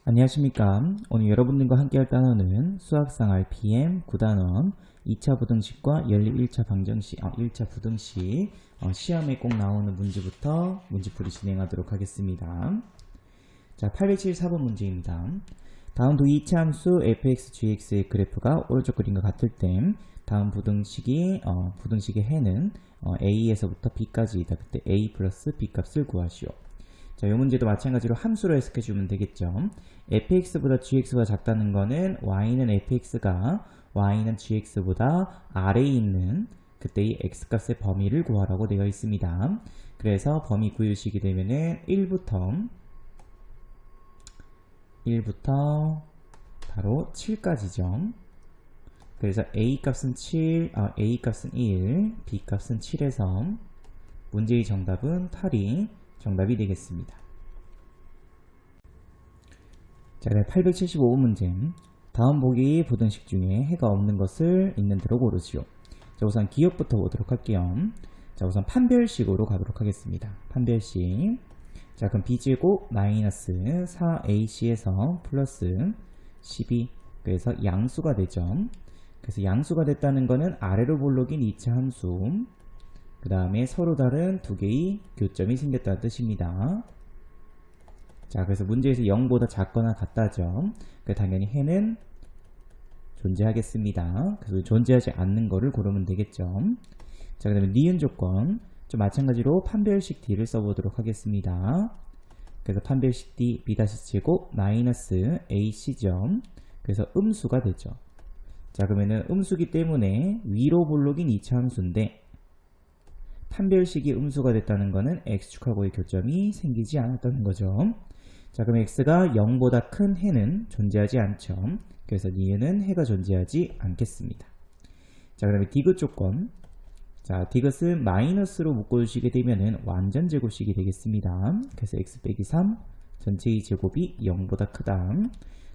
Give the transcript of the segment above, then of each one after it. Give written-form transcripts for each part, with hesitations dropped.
안녕하십니까. 오늘 여러분들과 함께할 단어는 수학상 RPM 9단원 2차 부등식과 연립 1차 방정식, 1차 부등식 시험에 꼭 나오는 문제부터 문제풀이 진행하도록 하겠습니다. 자, 874번 문제입니다. 다음 두 이차 함수 fx, gx의 그래프가 오른쪽 그림과 같을 때 다음 부등식의 해는 a에서부터 b까지이다. 그때 a 플러스 b 값을 구하시오. 자, 이 문제도 마찬가지로 함수로 해석해주면 되겠죠. fx보다 gx가 작다는 거는 y는 fx가 y는 gx보다 아래에 있는 그때의 x값의 범위를 구하라고 되어 있습니다. 그래서 범위 구해주시게 되면은 1부터 바로 7까지죠. 그래서 a 값은 1, b 값은 7에서 문제의 정답은 8이 정답이 되겠습니다. 자, 875번 문제. 다음 보기 부등식 중에 해가 없는 것을 있는 대로 고르시오. 자, 우선 기억부터 보도록 할게요. 자, 우선 판별식으로 가도록 하겠습니다. 판별식. 자, 그럼 b제곱 마이너스 4ac에서 플러스 12. 그래서 양수가 되죠. 그래서 양수가 됐다는 거는 아래로 볼록인 2차 함수. 그 다음에 서로 다른 두 개의 교점이 생겼다는 뜻입니다. 자, 그래서 문제에서 0보다 작거나 같다죠. 당연히 해는 존재하겠습니다. 그래서 존재하지 않는 거를 고르면 되겠죠. 자, 그 다음에 니은 조건. 좀 마찬가지로 판별식 D를 써보도록 하겠습니다. 그래서 판별식 D B-제곱 마이너스 AC죠. 그래서 음수가 되죠. 자, 그러면은 음수기 때문에 위로 볼록인 2차 함수인데 판별식이 음수가 됐다는 것은 x축하고의 교점이 생기지 않았다는 거죠. 자, 그럼 x가 0보다 큰 해는 존재하지 않죠. 그래서 니은은 해가 존재하지 않겠습니다. 자, 그 다음에 디귿 조건. 자, 디귿은 마이너스로 묶어주시게 되면은 완전 제곱식이 되겠습니다. 그래서 x 빼기 3 전체의 제곱이 0보다 크다.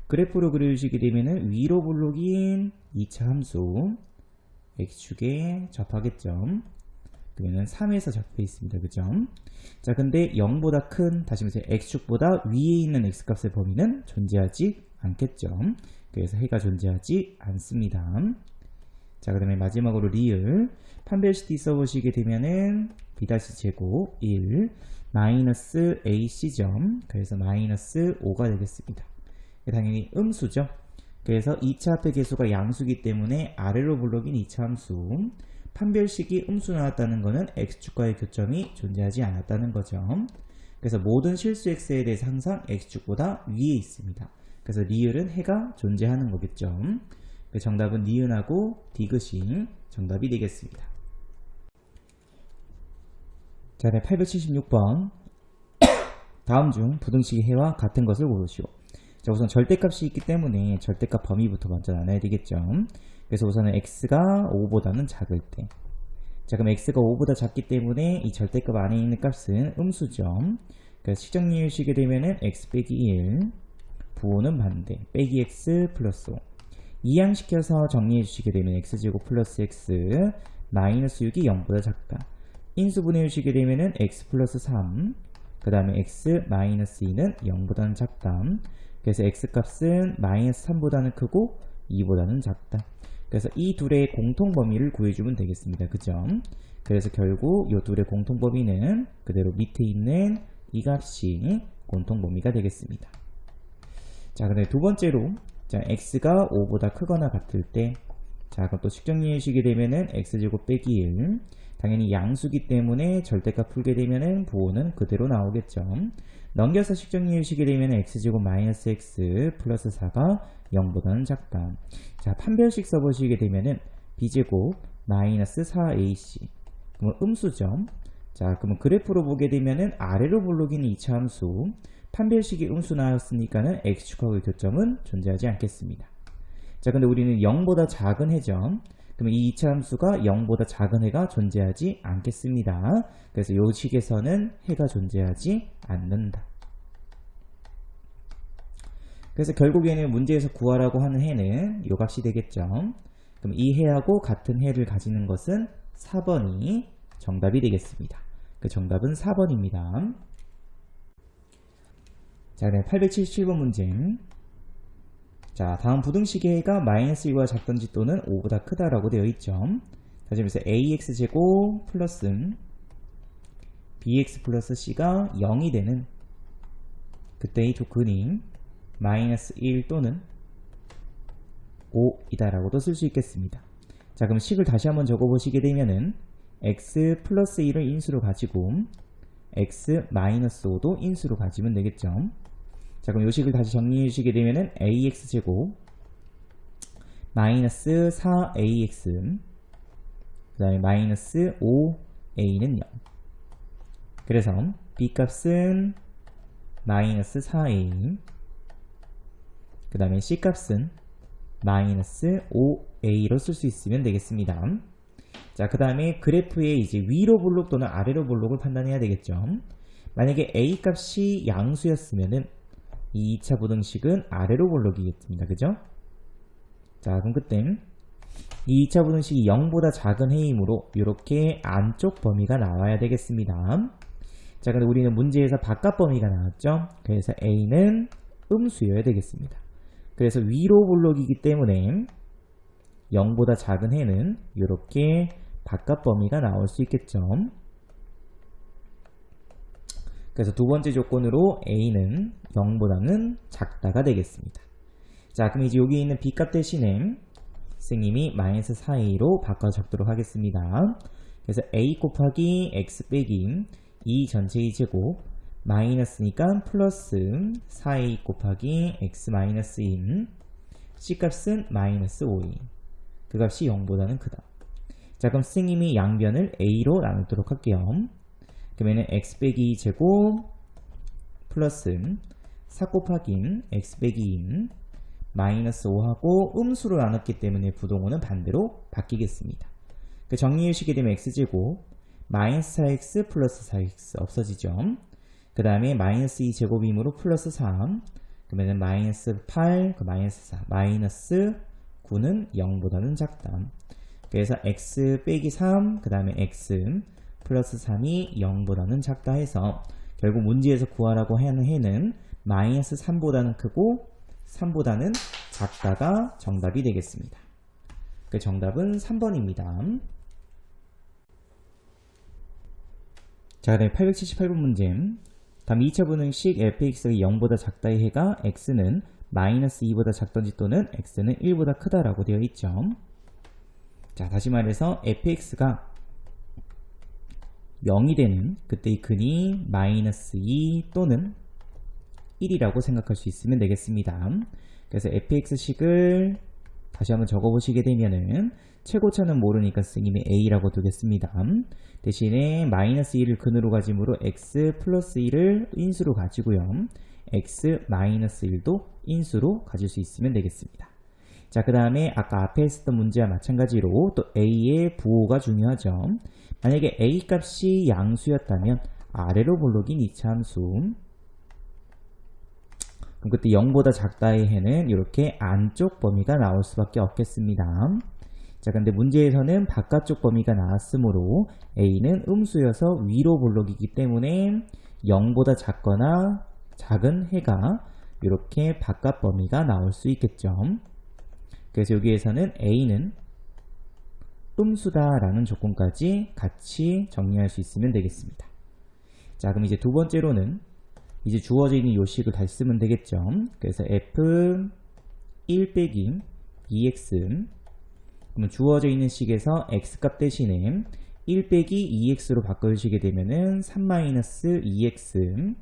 그래프로 그려주시게 되면은 위로 볼록인 2차 함수 x축에 접하겠죠. 그러면 3에서 적혀 있습니다. 그죠? 자, 근데 0보다 큰, 다시 말해서 x축보다 위에 있는 x값의 범위는 존재하지 않겠죠. 그래서 해가 존재하지 않습니다. 자, 그 다음에 마지막으로 리을. 판별식 D 써보시게 되면은 b-제곱 1 마이너스 ac점. 그래서 마이너스 5가 되겠습니다. 당연히 음수죠. 그래서 2차 합의 계수가 양수기 때문에 아래로 볼록인 2차 함수. 판별식이 음수 나왔다는 것은 x축과의 교점이 존재하지 않았다는 거죠. 그래서 모든 실수 x에 대해서 항상 x축보다 위에 있습니다. 그래서 리을은 해가 존재하는 거겠죠. 정답은 니은하고 디귿이 정답이 되겠습니다. 자, 876번. 다음 중 부등식의 해와 같은 것을 고르시오. 자, 우선 절대값이 있기 때문에 절대값 범위부터 먼저 나눠야 되겠죠. 그래서 우선은 x가 5보다는 작을 때. 자, 그럼 x가 5보다 작기 때문에 이 절대값 안에 있는 값은 음수죠. 그래서 식정리해주시게 되면은 x 빼기 1, 부호는 반대, 빼기 x 플러스 5. 이항시켜서 정리해주시게 되면 x제곱 플러스 x 마이너스 6이 0보다 작다. 인수분해해주시게 되면은 x 플러스 3, 그 다음에 x 마이너스 2는 0보다는 작다. 그래서 x값은 마이너스 3보다는 크고 2보다는 작다. 그래서 이 둘의 공통 범위를 구해주면 되겠습니다. 그죠? 그래서 결국 이 둘의 공통 범위는 그대로 밑에 있는 이 값이 공통 범위가 되겠습니다. 자, 그다음에 두 번째로, 자, x가 5보다 크거나 같을 때, 자, 그럼 또 식정리해 주시게 되면은 x제곱 빼기 1. 당연히 양수기 때문에 절대값 풀게 되면은 부호는 그대로 나오겠죠. 넘겨서 식정리해 주시게 되면 x제곱 마이너스 x 플러스 4가 0보다는 작다. 자, 판별식 써보시게 되면은 b제곱 마이너스 4ac. 그러면 음수죠. 자, 그러면 그래프로 보게 되면은 아래로 볼록인 2차 함수. 판별식이 음수 나왔으니까는 x축하고의 교점은 존재하지 않겠습니다. 자, 근데 우리는 0보다 작은 해죠. 그러면 이 2차 함수가 0보다 작은 해가 존재하지 않겠습니다. 그래서 이 식에서는 해가 존재하지 않는다. 그래서 결국에는 문제에서 구하라고 하는 해는 이 값이 되겠죠. 그럼 이 해하고 같은 해를 가지는 것은 4번이 정답이 되겠습니다. 그 정답은 4번입니다. 자, 네, 877번 문제. 자, 다음 부등식의 해가 마이너스 1보다 작던지 또는 5보다 크다라고 되어 있죠. 다시 말해서 ax제곱 플러스 bx 플러스 c가 0이 되는 그때의 두 근이 마이너스 1 또는 5이다라고도 쓸 수 있겠습니다. 자, 그럼 식을 다시 한번 적어보시게 되면은 x 플러스 1을 인수로 가지고 x 마이너스 5도 인수로 가지면 되겠죠. 자, 그럼 이 식을 다시 정리해 주시게 되면은 ax제곱 마이너스 4ax 그 다음에 마이너스 5a는 0. 그래서 b값은 마이너스 4a 그 다음에 c값은 마이너스 5a로 쓸 수 있으면 되겠습니다. 자, 그 다음에 그래프에 이제 위로 볼록 또는 아래로 볼록을 판단해야 되겠죠. 만약에 a 값이 양수였으면은 이 2차 부등식은 아래로 볼록이겠습니다. 그죠? 자, 그럼 그때 이 2차 부등식이 0보다 작은 해이므로 이렇게 안쪽 범위가 나와야 되겠습니다. 자, 근데 우리는 문제에서 바깥 범위가 나왔죠. 그래서 a는 음수여야 되겠습니다. 그래서 위로 볼록이기 때문에 0보다 작은 해는 이렇게 바깥 범위가 나올 수 있겠죠. 그래서 두 번째 조건으로 a는 0보다는 작다가 되겠습니다. 자, 그럼 이제 여기 있는 b값 대신에 선생님이 마이너스 4a로 바꿔 적도록 하겠습니다. 그래서 a 곱하기 x 빼기 2 전체의 제곱 마이너스니까 플러스 4a 곱하기 x 마이너스 2 c값은 마이너스 5a 그 값이 0보다는 크다. 자, 그럼 선생님이 양변을 a로 나누도록 할게요. 그러면은 x 빼기 2 제곱 플러스 4 곱하기 x 빼기 2 마이너스 5하고 음수로 나눴기 때문에 부동호는 반대로 바뀌겠습니다. 그 정리해 주시게 되면 x제곱 마이너스 4x 플러스 4x 없어지죠. 그 다음에 마이너스 2 제곱이므로 플러스 3 그러면 마이너스 8 그 마이너스 4 마이너스 9는 0보다는 작다. 그래서 x 빼기 3 그 다음에 x 플러스 3이 0보다는 작다 해서 결국 문제에서 구하라고 하는 해는 마이너스 3보다는 크고 3보다는 작다가 정답이 되겠습니다. 그 정답은 3번입니다. 자, 그다음에 878번 문제. 다음 2차 부등식 fx가 0보다 작다의 해가 x는 마이너스 2보다 작던지 또는 x는 1보다 크다라고 되어 있죠. 자, 다시 말해서 fx가 0이 되는 그때의 근이 마이너스 2 또는 1이라고 생각할 수 있으면 되겠습니다. 그래서 fx식을 다시 한번 적어보시게 되면은 최고차는 모르니까 선생님이 a라고 두겠습니다. 대신에 마이너스 2를 근으로 가짐으로 x 플러스 1을 인수로 가지고요. x 마이너스 1도 인수로 가질 수 있으면 되겠습니다. 자, 그 다음에 아까 앞에 했었던 문제와 마찬가지로 또 a의 부호가 중요하죠. 만약에 a 값이 양수였다면 아래로 볼록인 2차 함수 그럼 그때 0보다 작다의 해는 이렇게 안쪽 범위가 나올 수밖에 없겠습니다. 자, 근데 문제에서는 바깥쪽 범위가 나왔으므로 a는 음수여서 위로 볼록이기 때문에 0보다 작거나 작은 해가 이렇게 바깥 범위가 나올 수 있겠죠. 그래서 여기에서는 a는 음수다라는 조건까지 같이 정리할 수 있으면 되겠습니다. 자, 그럼 이제 두 번째로는 이제 주어져 있는 요식을 다시 쓰면 되겠죠. 그래서 f 1 빼기 2x 그러면 주어져 있는 식에서 x값 대신에 1 빼기 2x로 바꿔주시게 되면은 3-2x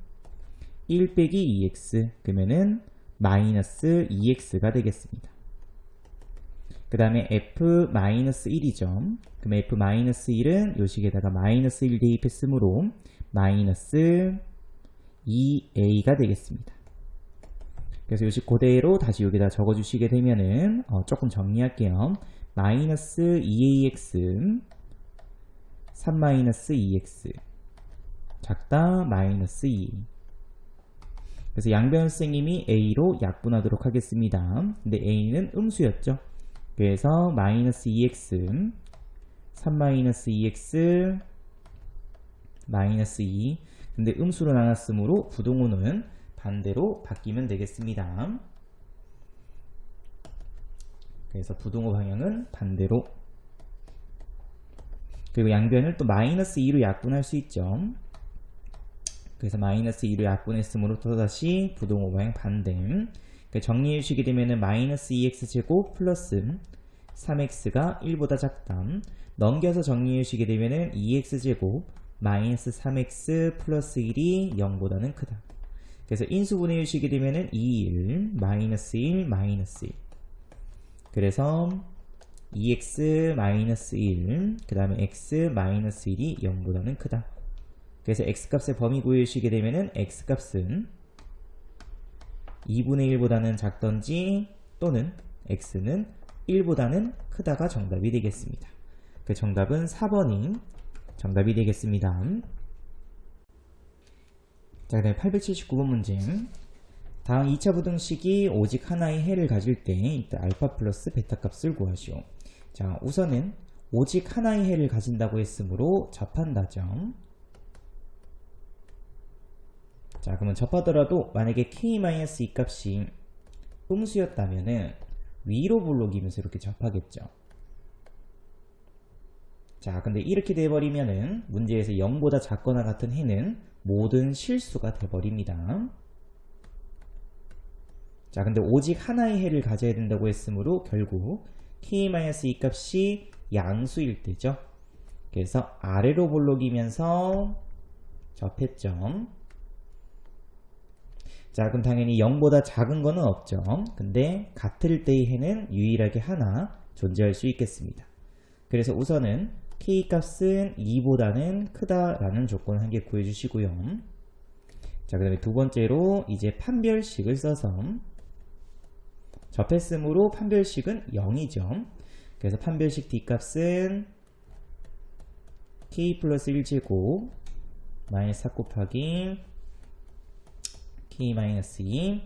1 빼기 2x 그러면은 마이너스 2x가 되겠습니다. 그 다음에 f-1이죠. 그럼 f-1은 요 식에다가 마이너스 1 대입했으므로 마이너스 2a가 되겠습니다. 그래서 요 식 그대로 다시 여기다 적어주시게 되면은 조금 정리할게요. 마이너스 2ax 3-2x 작다 마이너스 2. 그래서 양변 선생님이 a로 약분하도록 하겠습니다. 근데 a는 음수였죠. 그래서 마이너스 2x 3-2x 마이너스 2 근데 음수로 나눴으므로 부동호는 반대로 바뀌면 되겠습니다. 그래서 부등호 방향은 반대로. 그리고 양변을 또 마이너스 2로 약분할 수 있죠. 그래서 마이너스 2로 약분했으므로 또다시 부등호 방향 반대. 정리해 주시게 되면은 마이너스 2x제곱 플러스 3x가 1보다 작다. 넘겨서 정리해 주시게 되면은 2x제곱 마이너스 3x 플러스 1이 0보다는 크다. 그래서 인수분해 주시게 되면은 2, 1, 마이너스 1, 마이너스 1. 그래서 2x 마이너스 1, 그 다음에 x 마이너스 1이 0보다는 크다. 그래서 x값의 범위 구해주시게 되면은 x값은 2분의 1보다는 작던지 또는 x는 1보다는 크다가 정답이 되겠습니다. 그 정답은 4번이 정답이 되겠습니다. 자, 그다음에 879번 문제. 다음 2차 부등식이 오직 하나의 해를 가질 때 이때 알파 플러스 베타 값을 구하시오. 자, 우선은 오직 하나의 해를 가진다고 했으므로 접한다죠. 자, 그러면 접하더라도 만약에 k-2 값이 음수였다면은 위로 볼록이면서 이렇게 접하겠죠. 자, 근데 이렇게 돼버리면은 문제에서 0보다 작거나 같은 해는 모든 실수가 돼버립니다. 자, 근데 오직 하나의 해를 가져야 된다고 했으므로 결국 k-2 값이 양수일 때죠. 그래서 아래로 볼록이면서 접했죠. 자, 그럼 당연히 0보다 작은 거는 없죠. 근데 같을 때의 해는 유일하게 하나 존재할 수 있겠습니다. 그래서 우선은 k값은 2보다는 크다라는 조건을 한 개 구해주시고요. 자, 그 다음에 두 번째로 이제 판별식을 써서 접했으므로 판별식은 0이죠. 그래서 판별식 d값은 k 플러스 1제곱 마이너스 4 곱하기 k-2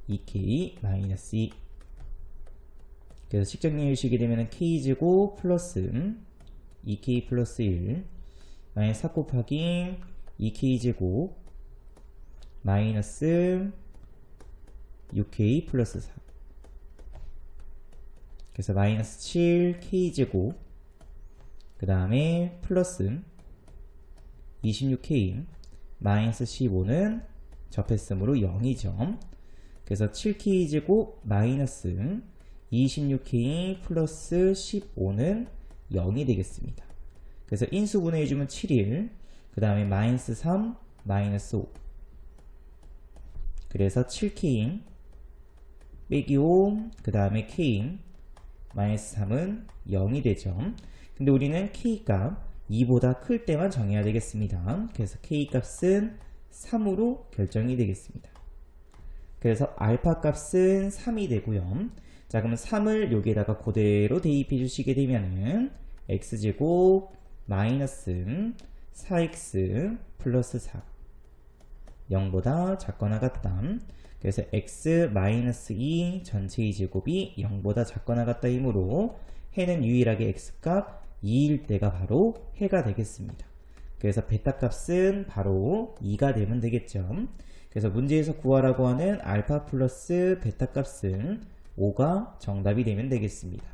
2k-2 그래서 식정리해 주시게 되면 k제곱 플러스 2k 플러스 1 마이너스 4 곱하기 2k제곱 마이너스 6k 플러스 4 그래서 마이너스 7k제곱 그 다음에 플러스 26k 마이너스 15는 접했으므로 0이죠. 그래서 7k제곱 마이너스 26k 플러스 15는 0이 되겠습니다. 그래서 인수분해해주면 7일, 그 다음에 마이너스 3, 마이너스 5. 그래서 7k 빼기 5, 그 다음에 k 마이너스 3은 0이 되죠. 근데 우리는 k값 2보다 클 때만 정해야 되겠습니다. 그래서 k값은 3으로 결정이 되겠습니다. 그래서 알파 값은 3이 되고요. 자, 그러면 3을 여기에다가 그대로 대입해 주시게 되면은 x제곱 마이너스 4x 플러스 4 0보다 작거나 같다. 그래서 x 마이너스 2 전체의 제곱이 0보다 작거나 같다 이므로 해는 유일하게 x값 2일 때가 바로 해가 되겠습니다. 그래서 베타 값은 바로 2가 되면 되겠죠. 그래서 문제에서 구하라고 하는 알파 플러스 베타 값은 5가 정답이 되면 되겠습니다.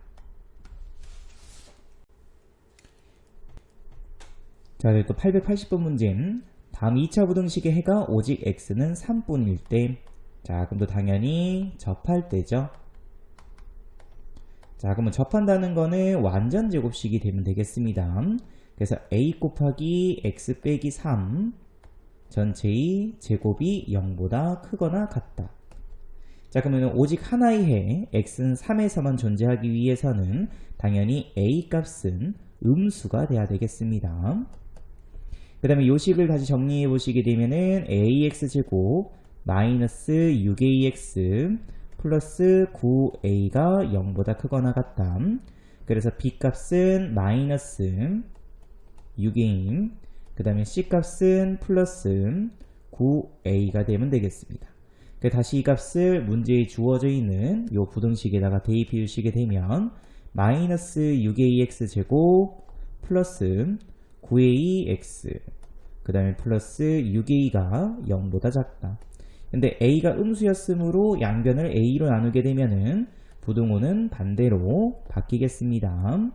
자, 또 880번 문제. 다음 2차 부등식의 해가 오직 x는 3분일 때. 자, 그럼 또 당연히 접할 때죠. 자, 그러면 접한다는 거는 완전 제곱식이 되면 되겠습니다. 그래서 a 곱하기 x 빼기 3 전체의 제곱이 0보다 크거나 같다. 자, 그러면 오직 하나의 해 x는 3에서만 존재하기 위해서는 당연히 a 값은 음수가 돼야 되겠습니다. 그 다음에 요 식을 다시 정리해 보시게 되면은 ax제곱 마이너스 6ax 플러스 9a가 0보다 크거나 같다. 그래서 b값은 마이너스 6a 그 다음에 c값은 플러스 9a가 되면 되겠습니다. 다시 이 값을 문제에 주어져 있는 요 부등식에다가 대입해 주시게 되면 마이너스 6ax 제곱 플러스 9ax 그 다음에 플러스 6a가 0보다 작다. 근데 a가 음수였으므로 양변을 a로 나누게 되면은 부등호는 반대로 바뀌겠습니다.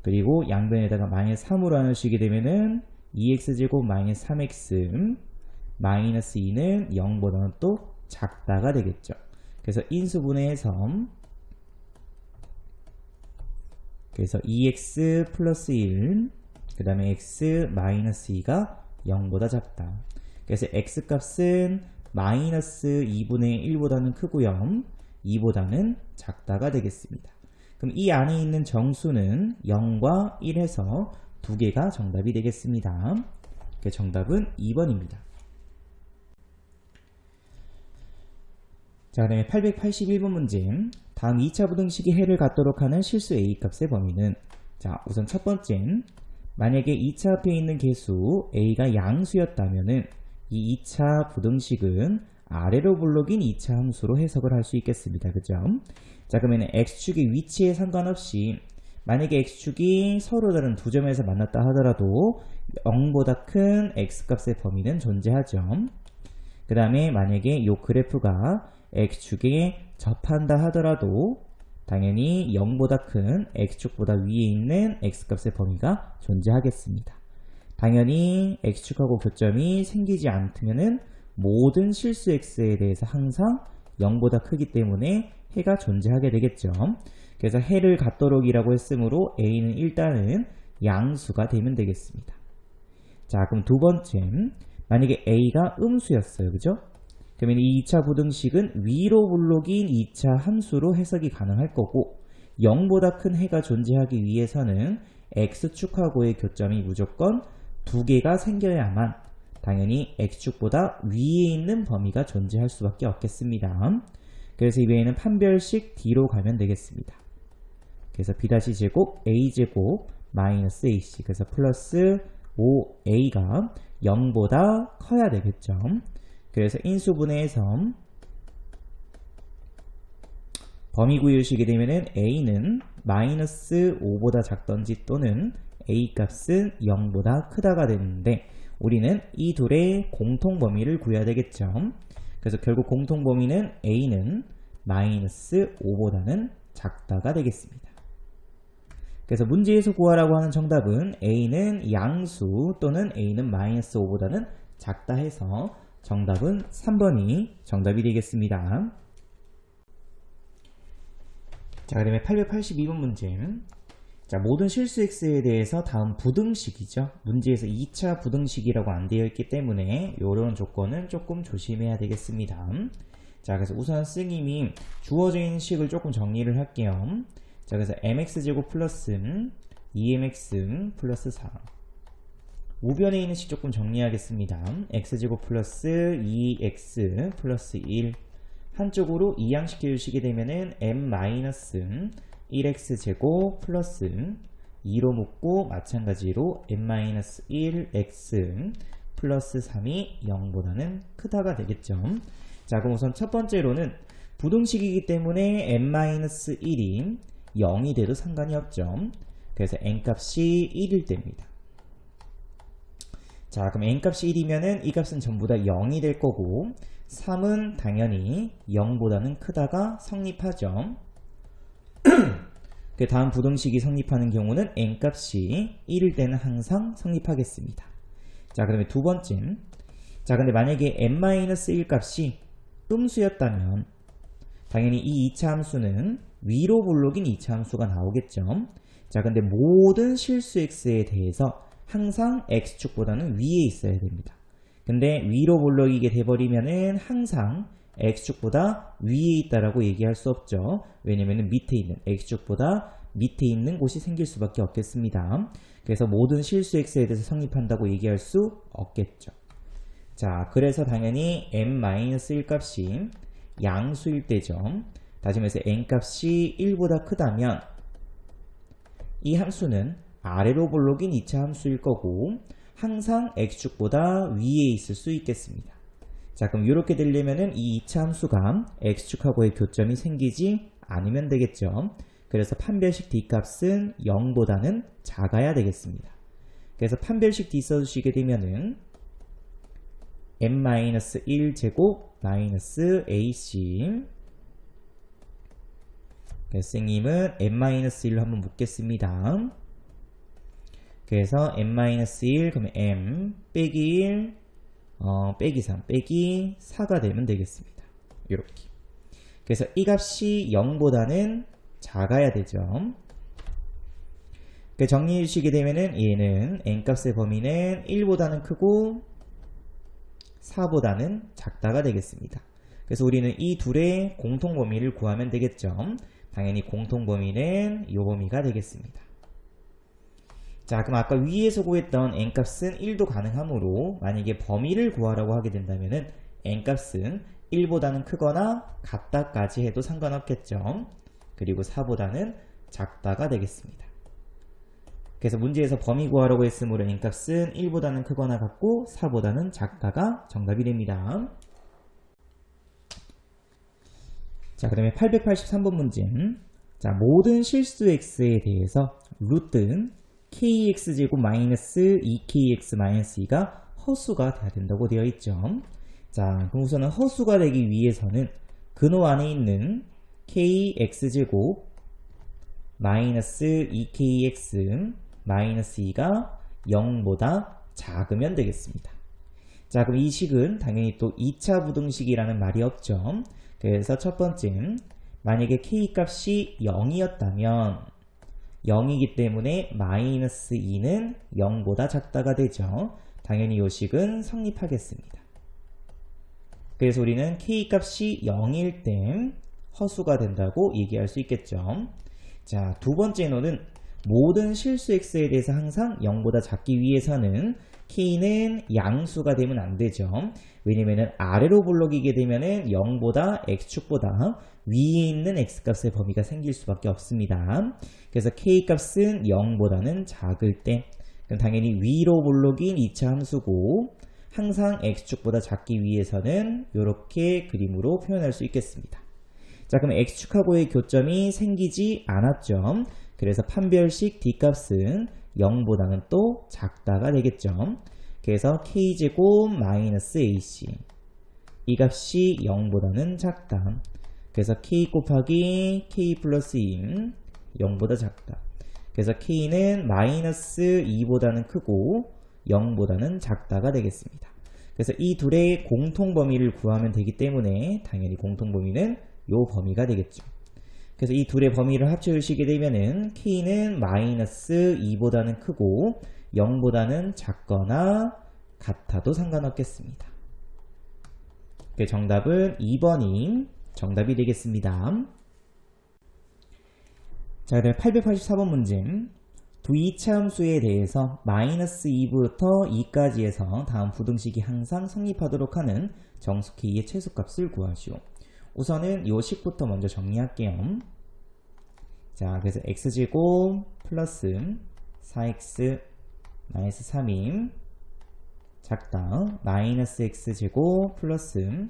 그리고 양변에다가 마이너스 3으로 나누시게 되면은 2x제곱 마이너스 3x 마이너스 2는 0보다는 또 작다가 되겠죠. 그래서 인수분해의 섬, 그래서 2x 플러스 1, 그 다음에 x 마이너스 2가 0보다 작다. 그래서 x 값은 마이너스 2분의 1보다는 크고요. 2보다는 작다가 되겠습니다. 그럼 이 안에 있는 정수는 0과 1에서 두 개가 정답이 되겠습니다. 정답은 2번입니다. 자, 그 다음에 881번 문제. 다음 2차 부등식이 해를 갖도록 하는 실수 a값의 범위는, 자, 우선 첫 번째, 만약에 2차 앞에 있는 개수 a가 양수였다면은 이 2차 부등식은 아래로 불러긴 2차 함수로 해석을 할 수 있겠습니다. 그죠? 자, 그러면 x축의 위치에 상관없이 만약에 x축이 서로 다른 두 점에서 만났다 하더라도 0보다 큰 x값의 범위는 존재하죠. 그 다음에 만약에 이 그래프가 x축에 접한다 하더라도 당연히 0보다 큰 x축보다 위에 있는 x값의 범위가 존재하겠습니다. 당연히 x축하고 교점이 생기지 않으면은 모든 실수 x에 대해서 항상 0보다 크기 때문에 해가 존재하게 되겠죠. 그래서 해를 갖도록이라고 했으므로 a는 일단은 양수가 되면 되겠습니다. 자, 그럼 두 번째, 만약에 a가 음수였어요. 그죠? 그러면 이 2차 부등식은 위로 불록인 2차 함수로 해석이 가능할 거고 0보다 큰 해가 존재하기 위해서는 x축하고의 교점이 무조건 두 개가 생겨야만 당연히 x축보다 위에 있는 범위가 존재할 수밖에 없겠습니다. 그래서 이번에는 판별식 D로 가면 되겠습니다. 그래서 B-제곱 A제곱 마이너스 AC, 그래서 플러스 5A가 0보다 커야 되겠죠. 그래서 인수분해의 섬, 범위 구해주시게 되면은 A는 마이너스 5보다 작던지 또는 A 값은 0보다 크다가 되는데 우리는 이 둘의 공통 범위를 구해야 되겠죠. 그래서 결국 공통 범위는 A는 마이너스 5보다는 작다가 되겠습니다. 그래서 문제에서 구하라고 하는 정답은 A는 양수 또는 A는 마이너스 5보다는 작다 해서 정답은 3번이 정답이 되겠습니다. 자, 그 다음에 882번 문제. 자, 모든 실수 x에 대해서 다음 부등식이죠. 문제에서 2차 부등식이라고 안 되어 있기 때문에 이런 조건은 조금 조심해야 되겠습니다. 자, 그래서 우선 선생님이 주어져 있는 식을 조금 정리를 할게요. 자, 그래서 mx제곱 플러스 2mx 플러스 4. 우변에 있는 식 조금 정리하겠습니다. x제곱 플러스 2x 플러스 1. 한쪽으로 이항시켜 주시게 되면은 m-1x제곱 플러스 2로 묶고 마찬가지로 m-1x 플러스 3이 0보다는 크다가 되겠죠. 자, 그럼 우선 첫 번째로는 부등식이기 때문에 m-1이 0이 돼도 상관이 없죠. 그래서 n값이 1일 때입니다. 자, 그럼 n값이 1이면은 이 값은 전부 다 0이 될 거고 3은 당연히 0보다는 크다가 성립하죠. 그 다음 부등식이 성립하는 경우는 n값이 1일 때는 항상 성립하겠습니다. 자, 그러면 두 번째. 자, 근데 만약에 n-1 값이 음수였다면 당연히 이 2차 함수는 위로 불록인 2차 함수가 나오겠죠. 자, 근데 모든 실수 x에 대해서 항상 x축보다는 위에 있어야 됩니다. 근데 위로 불록이게 돼버리면은 항상 x축보다 위에 있다라고 얘기할 수 없죠. 왜냐면은 밑에 있는 x축보다 밑에 있는 곳이 생길 수밖에 없겠습니다. 그래서 모든 실수 x에 대해서 성립한다고 얘기할 수 없겠죠. 자, 그래서 당연히 m-1 값이 양수일 때죠. 다시 말해서 n 값이 1보다 크다면 이 함수는 아래로 불록인 2차 함수일 거고 항상 x축보다 위에 있을 수 있겠습니다. 자, 그럼 이렇게 되려면은 이 2차 함수가 x축하고의 교점이 생기지 않으면 되겠죠. 그래서 판별식 d값은 0보다는 작아야 되겠습니다. 그래서 판별식 d 써주시게 되면은 n-1제곱 마이너스 ac. 선생님은 n-1로 한번 묶겠습니다. 그래서 n-1 그러면 m 빼기 1 빼기 3 빼기 4가 되면 되겠습니다. 이렇게. 그래서 이 값이 0보다는 작아야 되죠. 정리해 주시게 되면은 얘는 n값의 범위는 1보다는 크고 4보다는 작다가 되겠습니다. 그래서 우리는 이 둘의 공통범위를 구하면 되겠죠. 당연히 공통범위는 이 범위가 되겠습니다. 자, 그럼 아까 위에서 구했던 n값은 1도 가능하므로 만약에 범위를 구하라고 하게 된다면은 n값은 1보다는 크거나 같다까지 해도 상관없겠죠. 그리고 4보다는 작다가 되겠습니다. 그래서 문제에서 범위 구하라고 했으므로 n값은 1보다는 크거나 같고 4보다는 작다가 정답이 됩니다. 자, 그 다음에 883번 문제. 자, 모든 실수 x에 대해서 루트 kx제곱 마이너스 2kx 마이너스 2가 허수가 돼야 된다고 되어 있죠. 자, 그럼 우선은 허수가 되기 위해서는 근호 안에 있는 kx제곱 마이너스 2kx 마이너스 2가 0보다 작으면 되겠습니다. 자, 그럼 이 식은 당연히 또 2차 부등식이라는 말이 없죠. 그래서 첫 번째, 만약에 k값이 0이었다면 0이기 때문에 마이너스 2는 0보다 작다가 되죠. 당연히 이 식은 성립하겠습니다. 그래서 우리는 k값이 0일 땐 허수가 된다고 얘기할 수 있겠죠. 자, 두 번째 노는 모든 실수 x에 대해서 항상 0보다 작기 위해서는 k는 양수가 되면 안 되죠. 왜냐면은 아래로 블록이게 되면은 0보다 x축보다 위에 있는 x값의 범위가 생길 수밖에 없습니다. 그래서 k값은 0보다는 작을 때 그럼 당연히 위로 블록인 2차 함수고 항상 x축보다 작기 위해서는 이렇게 그림으로 표현할 수 있겠습니다. 자, 그럼 x축하고의 교점이 생기지 않았죠. 그래서 판별식 d값은 0보다는 또 작다가 되겠죠. 그래서 k제곱 마이너스 ac 이 값이 0보다는 작다. 그래서 k 곱하기 k 플러스 2 0보다 작다. 그래서 k는 마이너스 2보다는 크고 0보다는 작다가 되겠습니다. 그래서 이 둘의 공통범위를 구하면 되기 때문에 당연히 공통범위는 요 범위가 되겠죠. 그래서 이 둘의 범위를 합쳐주시게 되면은 k는 마이너스 2보다는 크고 0보다는 작거나 같아도 상관없겠습니다. 정답은 2번이 정답이 되겠습니다. 자, 그다음에 884번 문제. 두 2차 함수에 대해서 마이너스 2부터 2까지 해서 다음 부등식이 항상 성립하도록 하는 정수 k의 최소값을 구하시오. 우선은 요 식부터 먼저 정리할게요. 자, 그래서 x제곱 플러스 4x 마이너스 3이 작다. 마이너스 x제곱 플러스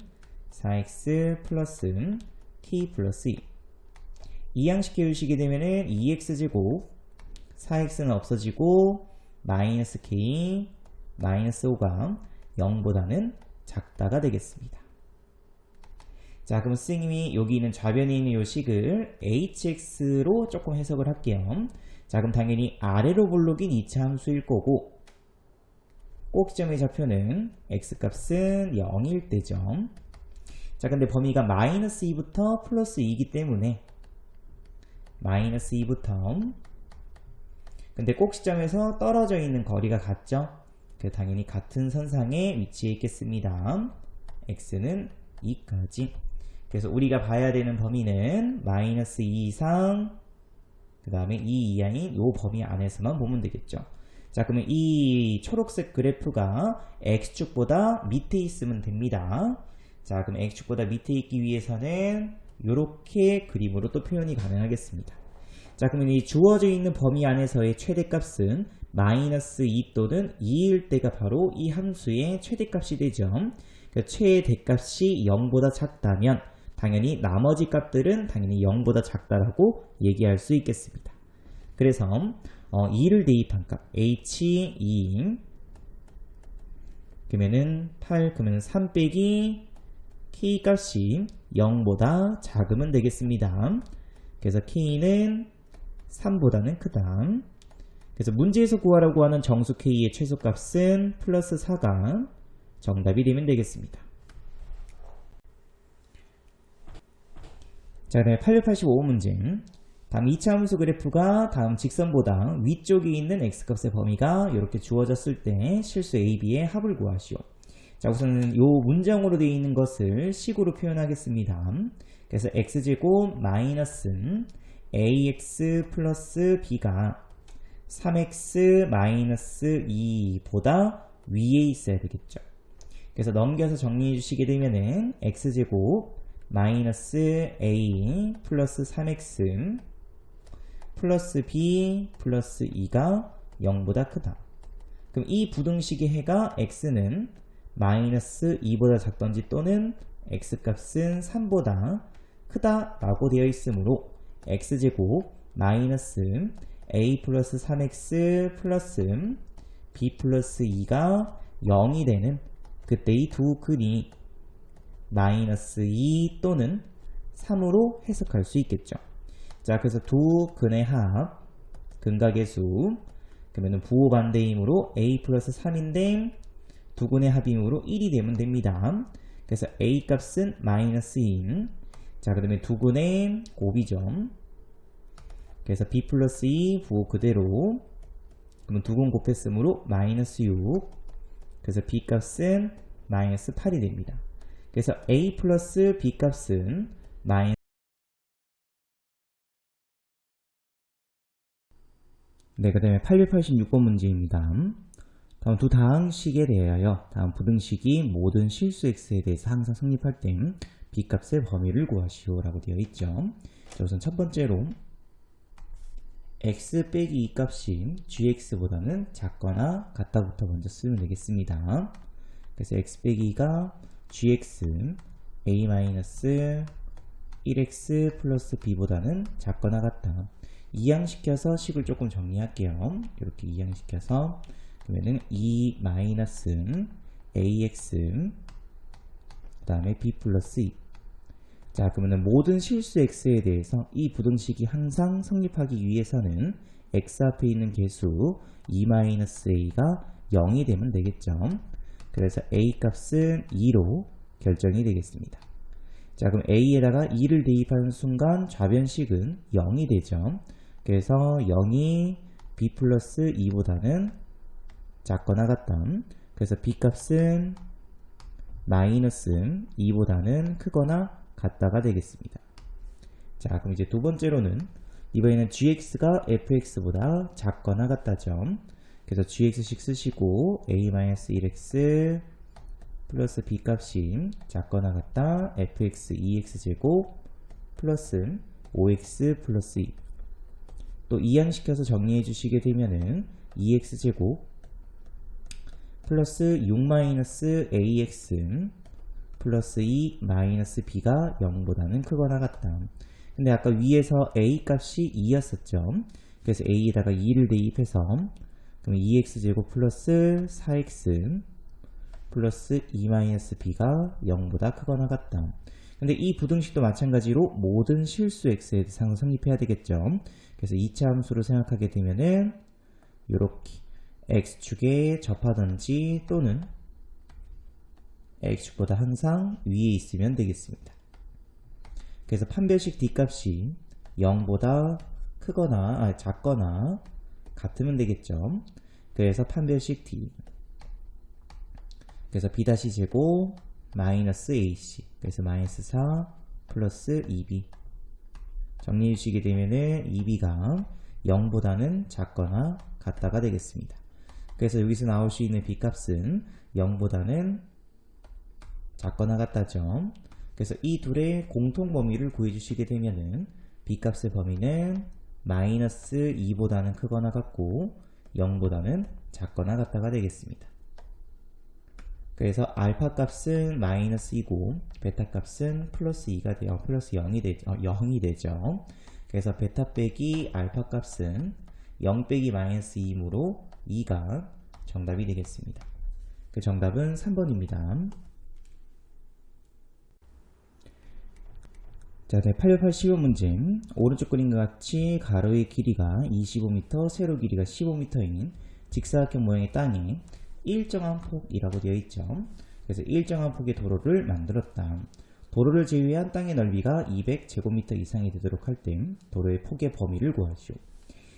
4x 플러스 k 플러스 2 이항시켜 주시게 되면은 2x제곱 4x는 없어지고 마이너스 k 마이너스 5가 0보다는 작다가 되겠습니다. 자, 그럼 선생님이 여기 있는 좌변에 있는 이 식을 hx로 조금 해석을 할게요. 자, 그럼 당연히 아래로 블록인 2차 함수일 거고 꼭지점의 좌표는 x값은 0일 때죠. 자, 근데 범위가 마이너스 2부터 플러스 2이기 때문에 마이너스 2부터 근데 꼭지점에서 떨어져 있는 거리가 같죠? 당연히 같은 선상에 위치해 있겠습니다. x는 2까지. 그래서 우리가 봐야 되는 범위는 마이너스 2 이상 그 다음에 2 이하인 이 범위 안에서만 보면 되겠죠. 자, 그러면 이 초록색 그래프가 x축보다 밑에 있으면 됩니다. 자, 그럼 x축보다 밑에 있기 위해서는 이렇게 그림으로 또 표현이 가능하겠습니다. 자, 그러면 이 주어져 있는 범위 안에서의 최대값은 마이너스 2 또는 2일 때가 바로 이 함수의 최대값이 되죠. 최대값이 0보다 작다면 당연히 나머지 값들은 당연히 0보다 작다라고 얘기할 수 있겠습니다. 그래서 2를 대입한 값 h2 그러면은 8 그러면 3 빼기 k 값이 0보다 작으면 되겠습니다. 그래서 k는 3보다는 크다. 그래서 문제에서 구하라고 하는 정수 k의 최소값은 플러스 4가 정답이 되면 되겠습니다. 자, 그다음에 885문제. 다음 2차 함수 그래프가 다음 직선보다 위쪽에 있는 x값의 범위가 이렇게 주어졌을 때 실수 a, b의 합을 구하시오. 자, 우선은 이 문장으로 되어 있는 것을 식으로 표현하겠습니다. 그래서 x제곱 마이너스 ax 플러스 b가 3x 마이너스 2보다 위에 있어야 되겠죠. 그래서 넘겨서 정리해 주시게 되면은 x제곱 마이너스 a 플러스 3x 플러스 b 플러스 2가 0보다 크다. 그럼 이 부등식의 해가 x는 마이너스 2보다 작던지 또는 x값은 3보다 크다 라고 되어 있으므로 x제곱 마이너스 a 플러스 3x 플러스 b 플러스 2가 0이 되는 그때 이 두 근이 마이너스 2 또는 3으로 해석할 수 있겠죠. 자, 그래서 두 근의 합, 근과 계수, 그러면 부호 반대이므로 a 플러스 3인데 두 근의 합이므로 1이 되면 됩니다. 그래서 a 값은 마이너스 2. 자, 그러면 두 근의 곱이죠. 그래서 b 플러스 2 부호 그대로, 그러면 두 근 곱했으므로 마이너스 6. 그래서 b 값은 마이너스 8이 됩니다. 그래서 a 플러스 b 값은 마이너스 네, 그 다음에 886번 문제입니다. 다음 두 다항식에 대하여 다음 부등식이 모든 실수 x에 대해서 항상 성립할 때 b 값의 범위를 구하시오 라고 되어 있죠. 자, 우선 첫 번째로 x 빼기 2 값이 gx보다는 작거나 같다부터 먼저 쓰면 되겠습니다. 그래서 x 빼기 2가 gx a-1x 플러스 b보다는 작거나 같다. 이항시켜서 식을 조금 정리할게요. 이렇게 이항시켜서 그러면은 2 마이너스 ax 그 다음에 b 플러스 2. 자, 그러면은 모든 실수 x에 대해서 이 부등식이 항상 성립하기 위해서는 x 앞에 있는 개수 2 마이너스 a가 0이 되면 되겠죠. 그래서 a 값은 2로 결정이 되겠습니다. 자, 그럼 a에다가 2를 대입하는 순간 좌변식은 0이 되죠. 그래서 0이 b 플러스 2보다는 작거나 같다. 그래서 b 값은 마이너스 2보다는 크거나 같다가 되겠습니다. 자, 그럼 이제 두 번째로는 이번에는 gx가 fx보다 작거나 같다죠. 그래서 gx식 쓰시고 a-1x 플러스 b 값이 작거나 같다 fx 2x제곱 플러스 5x 플러스 2. 또 이항시켜서 정리해 주시게 되면은 2x제곱 플러스 6-ax 플러스 2 마이너스 b가 0보다는 크거나 같다. 근데 아까 위에서 a 값이 2였었죠. 그래서 a에다가 2를 대입해서 그럼 2x제곱 플러스 4x 플러스 2 마이너스 b가 0보다 크거나 같다. 근데 이 부등식도 마찬가지로 모든 실수 x에 대해서 성립해야 되겠죠. 그래서 2차 함수로 생각하게 되면은 요렇게 x축에 접하던지 또는 x축보다 항상 위에 있으면 되겠습니다. 그래서 판별식 d값이 0보다 크거나 작거나 같으면 되겠죠. 그래서 판별식 d 그래서 b-제곱 마이너스 ac 그래서 마이너스 4 플러스 2b 정리해 주시게 되면은 2b가 0보다는 작거나 같다가 되겠습니다. 그래서 여기서 나올 수 있는 b값은 0보다는 작거나 같다죠. 그래서 이 둘의 공통 범위를 구해 주시게 되면은 b값의 범위는 마이너스 2보다는 크거나 같고 0보다는 작거나 같다가 되겠습니다. 그래서 알파 값은 마이너스 2고 베타 값은 플러스 2가 돼요. 플러스 0이 되죠. 그래서 베타 빼기 알파 값은 0 빼기 마이너스 2이므로 2가 정답이 되겠습니다. 그 정답은 3번입니다. 자, 네, 885 문제. 오른쪽 그림과 같이 가로의 길이가 25m, 세로 길이가 15m인 직사각형 모양의 땅에 일정한 폭이라고 되어 있죠. 그래서 일정한 폭의 도로를 만들었다. 도로를 제외한 땅의 넓이가 200제곱미터 이상이 되도록 할 때 도로의 폭의 범위를 구하시오.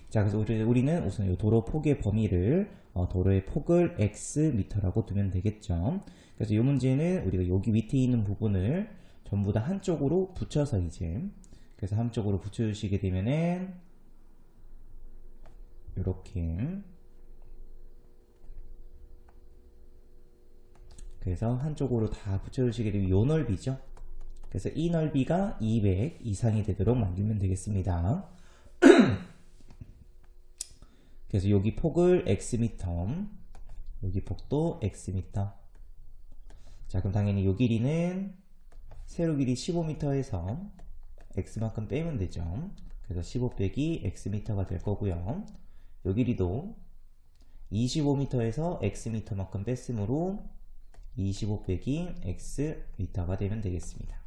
자, 그래서 우리는 우선 이 도로 폭의 범위를 도로의 폭을 x미터라고 두면 되겠죠. 그래서 이 문제는 우리가 여기 밑에 있는 부분을 전부 다 한쪽으로 붙여서 그래서 한쪽으로 붙여주시게 되면은 이렇게, 그래서 한쪽으로 다 붙여주시게 되면 이 넓이죠. 그래서 이 넓이가 200 이상이 되도록 만들면 되겠습니다. 그래서 여기 폭을 x미터, 여기 폭도 x미터. 자, 그럼 당연히 요 길이는 세로 길이 15m에서 x만큼 빼면 되죠. 그래서 15 빼기 x미터가 될 거고요. 요 길이도 25m에서 x미터만큼 뺐으므로 25 빼기 x미터가 되면 되겠습니다.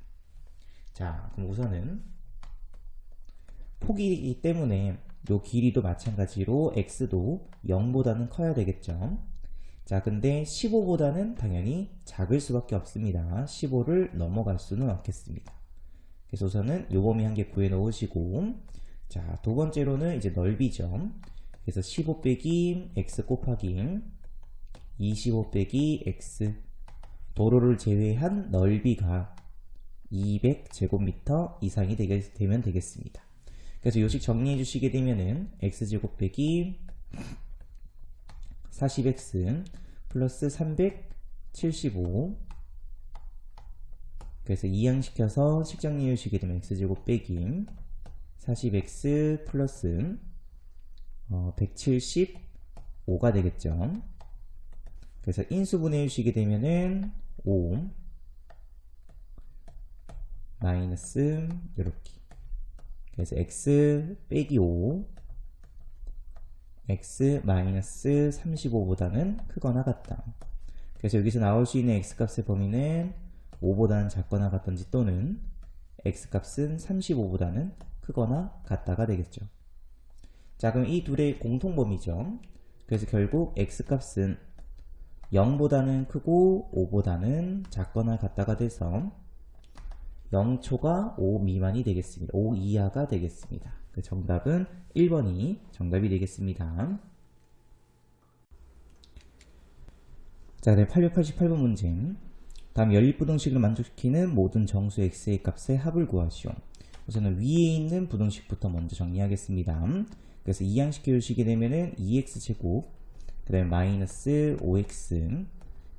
자, 그럼 우선은 폭이기 때문에 요 길이도 마찬가지로 x도 0보다는 커야 되겠죠. 자, 근데 15보다는 당연히 작을 수밖에 없습니다. 15를 넘어갈 수는 없겠습니다. 그래서 우선은 요 범위 한 개 구해 놓으시고, 자, 두 번째로는 이제 넓이죠. 그래서 15 빼기 x 곱하기 25 빼기 x, 도로를 제외한 넓이가 200제곱미터 이상이 되면 되겠습니다. 그래서 요식 정리해 주시게 되면은 x제곱 빼기 40x 플러스 375, 그래서 이항시켜서 식 정리해 주시게 되면 x제곱 빼기 40x 플러스 175가 되겠죠. 그래서 인수분해 주시게 되면은 5 마이너스 이렇게, 그래서 x 빼기 5, x 마이너스 35보다는 크거나 같다. 그래서 여기서 나올 수 있는 x값의 범위는 5보다는 작거나 같던지 또는 x값은 35보다는 크거나 같다가 되겠죠. 자, 그럼 이 둘의 공통범위죠. 그래서 결국 x값은 0보다는 크고 5보다는 작거나 같다가 돼서 0초가 5 미만이 되겠습니다. 5 이하가 되겠습니다. 그 정답은 1번이 정답이 되겠습니다. 자, 네, 888번 문제. 다음 연립부등식을 만족시키는 모든 정수 x의 값의 합을 구하시오. 우선은 위에 있는 부등식부터 먼저 정리하겠습니다. 그래서 이항시켜 주시게 되면은 2x제곱, 그 다음에 마이너스 5x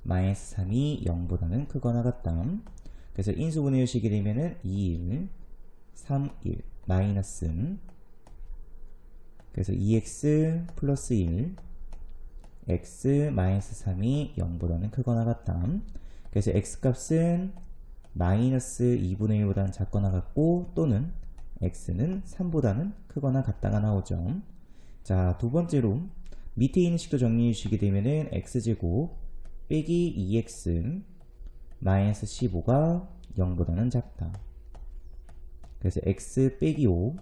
마이너스 3이 0보다는 크거나 같다. 그래서 인수분해 주시게 되면은 2, 1, 3, 1 마이너스, 그래서 2x 플러스 1 x 마이너스 3이 0보다는 크거나 같다. 그래서 x값은 마이너스 2분의 1보다는 작거나 같고 또는 x는 3보다는 크거나 같다가 나오죠. 자, 두 번째로 밑에 있는 식도 정리해 주시게 되면은 x제곱 빼기 2x 마이너스 15가 0보다는 작다. 그래서 x 빼기 5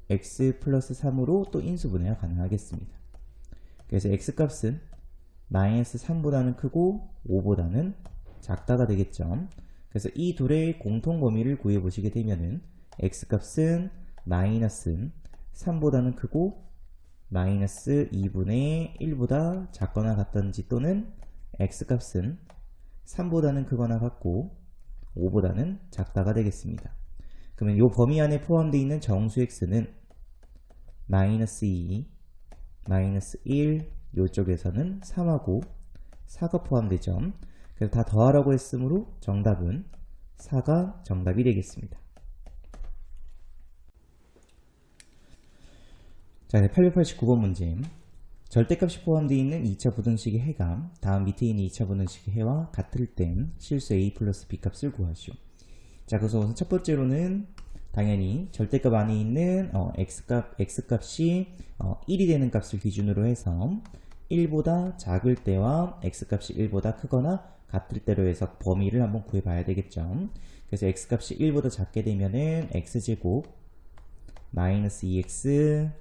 x 플러스 3으로 또 인수분해가 가능하겠습니다. 그래서 x값은 마이너스 3보다는 크고 5보다는 작다가 되겠죠. 그래서 이 둘의 공통범위를 구해보시게 되면은 x값은 마이너스 3보다는 크고 마이너스 2분의 1보다 작거나 같던지 또는 x값은 3보다는 크거나 같고 5보다는 작다가 되겠습니다. 그러면 이 범위 안에 포함되어 있는 정수 x는 마이너스 2, 마이너스 1, 이쪽에서는 3하고 4가 포함되죠. 그래서 다 더하라고 했으므로 정답은 4가 정답이 되겠습니다. 자, 889번 문제. 절대값이 포함되어 있는 2차 부등식의 해가 다음 밑에 있는 2차 부등식의 해와 같을 땐 실수 a 플러스 b 값을 구하시오. 자, 그래서 우선 첫 번째로는 당연히 절대값 안에 있는 x값이 1이 되는 값을 기준으로 해서 1보다 작을 때와 x값이 1보다 크거나 같을 때로 해서 범위를 한번 구해봐야 되겠죠. 그래서 x값이 1보다 작게 되면은 x제곱 마이너스 2x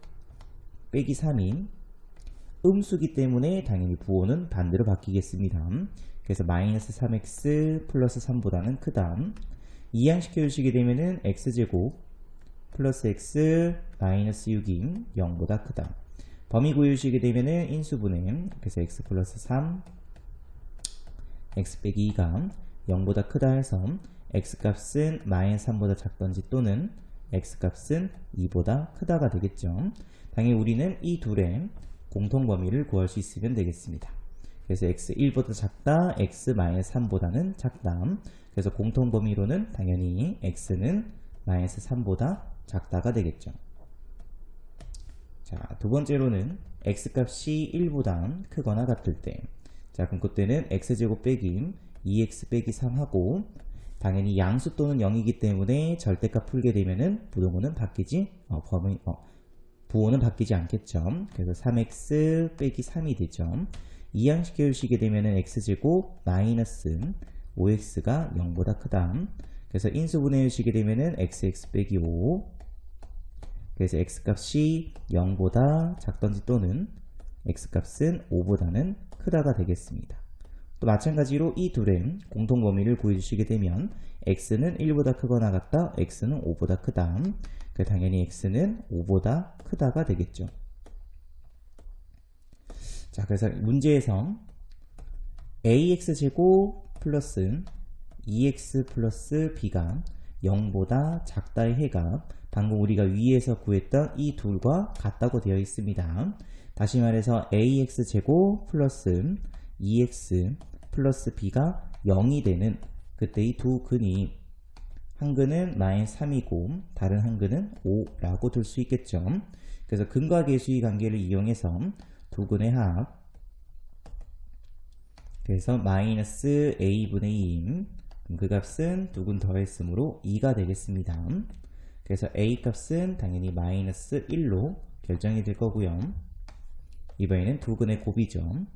빼기 3인 음수기 때문에 당연히 부호는 반대로 바뀌겠습니다. 그래서 마이너스 3x 플러스 3보다는 크다. 이항시켜 주시게 되면은 x제곱 플러스 x 마이너스 6인 0보다 크다. 범위 구해주시게 되면은 인수분해, 그래서 x 플러스 3 x 빼기 2가 0보다 크다 해서 x값은 마이너스 3보다 작던지 또는 x값은 2보다 크다가 되겠죠. 당연히 우리는 이 둘의 공통범위를 구할 수 있으면 되겠습니다. 그래서 x 1보다 작다, x 마이너스 3보다는 작다. 그래서 공통범위로는 당연히 x는 마이너스 3보다 작다가 되겠죠. 자, 두 번째로는 x값이 1보다 크거나 같을 때, 자, 그럼 그때는 x제곱 빼기 2x 빼기 3하고 당연히 양수 또는 0이기 때문에 절대값 풀게 되면은 부호는 바뀌지 부호는 바뀌지 않겠죠. 그래서 3x 빼기 3이 되죠. 이항시켜 주시게 되면은 x제곱 마이너스 5x가 0보다 크다. 그래서 인수분해 주시게 되면은 xx 빼기 5, 그래서 x값이 0보다 작던지 또는 x값은 5보다는 크다가 되겠습니다. 또 마찬가지로 이 둘의 공통범위를 구해주시게 되면 x는 1보다 크거나 같다, x는 5보다 크다. 당연히 x는 5보다 크다가 되겠죠. 자, 그래서 문제에서 ax제곱 플러스 2x 플러스 b가 0보다 작다의 해가 방금 우리가 위에서 구했던 이 둘과 같다고 되어 있습니다. 다시 말해서 ax제곱 플러스 2x 플러스 b가 0이 되는 그때 이 두 근이 한 근은 마이너스 3이고 다른 한 근은 5라고 둘 수 있겠죠. 그래서 근과 계수의 관계를 이용해서 두 근의 합, 그래서 마이너스 a분의 2인 그 값은 두 근 더했으므로 2가 되겠습니다. 그래서 a 값은 당연히 마이너스 1로 결정이 될 거고요. 이번에는 두 근의 곱이죠.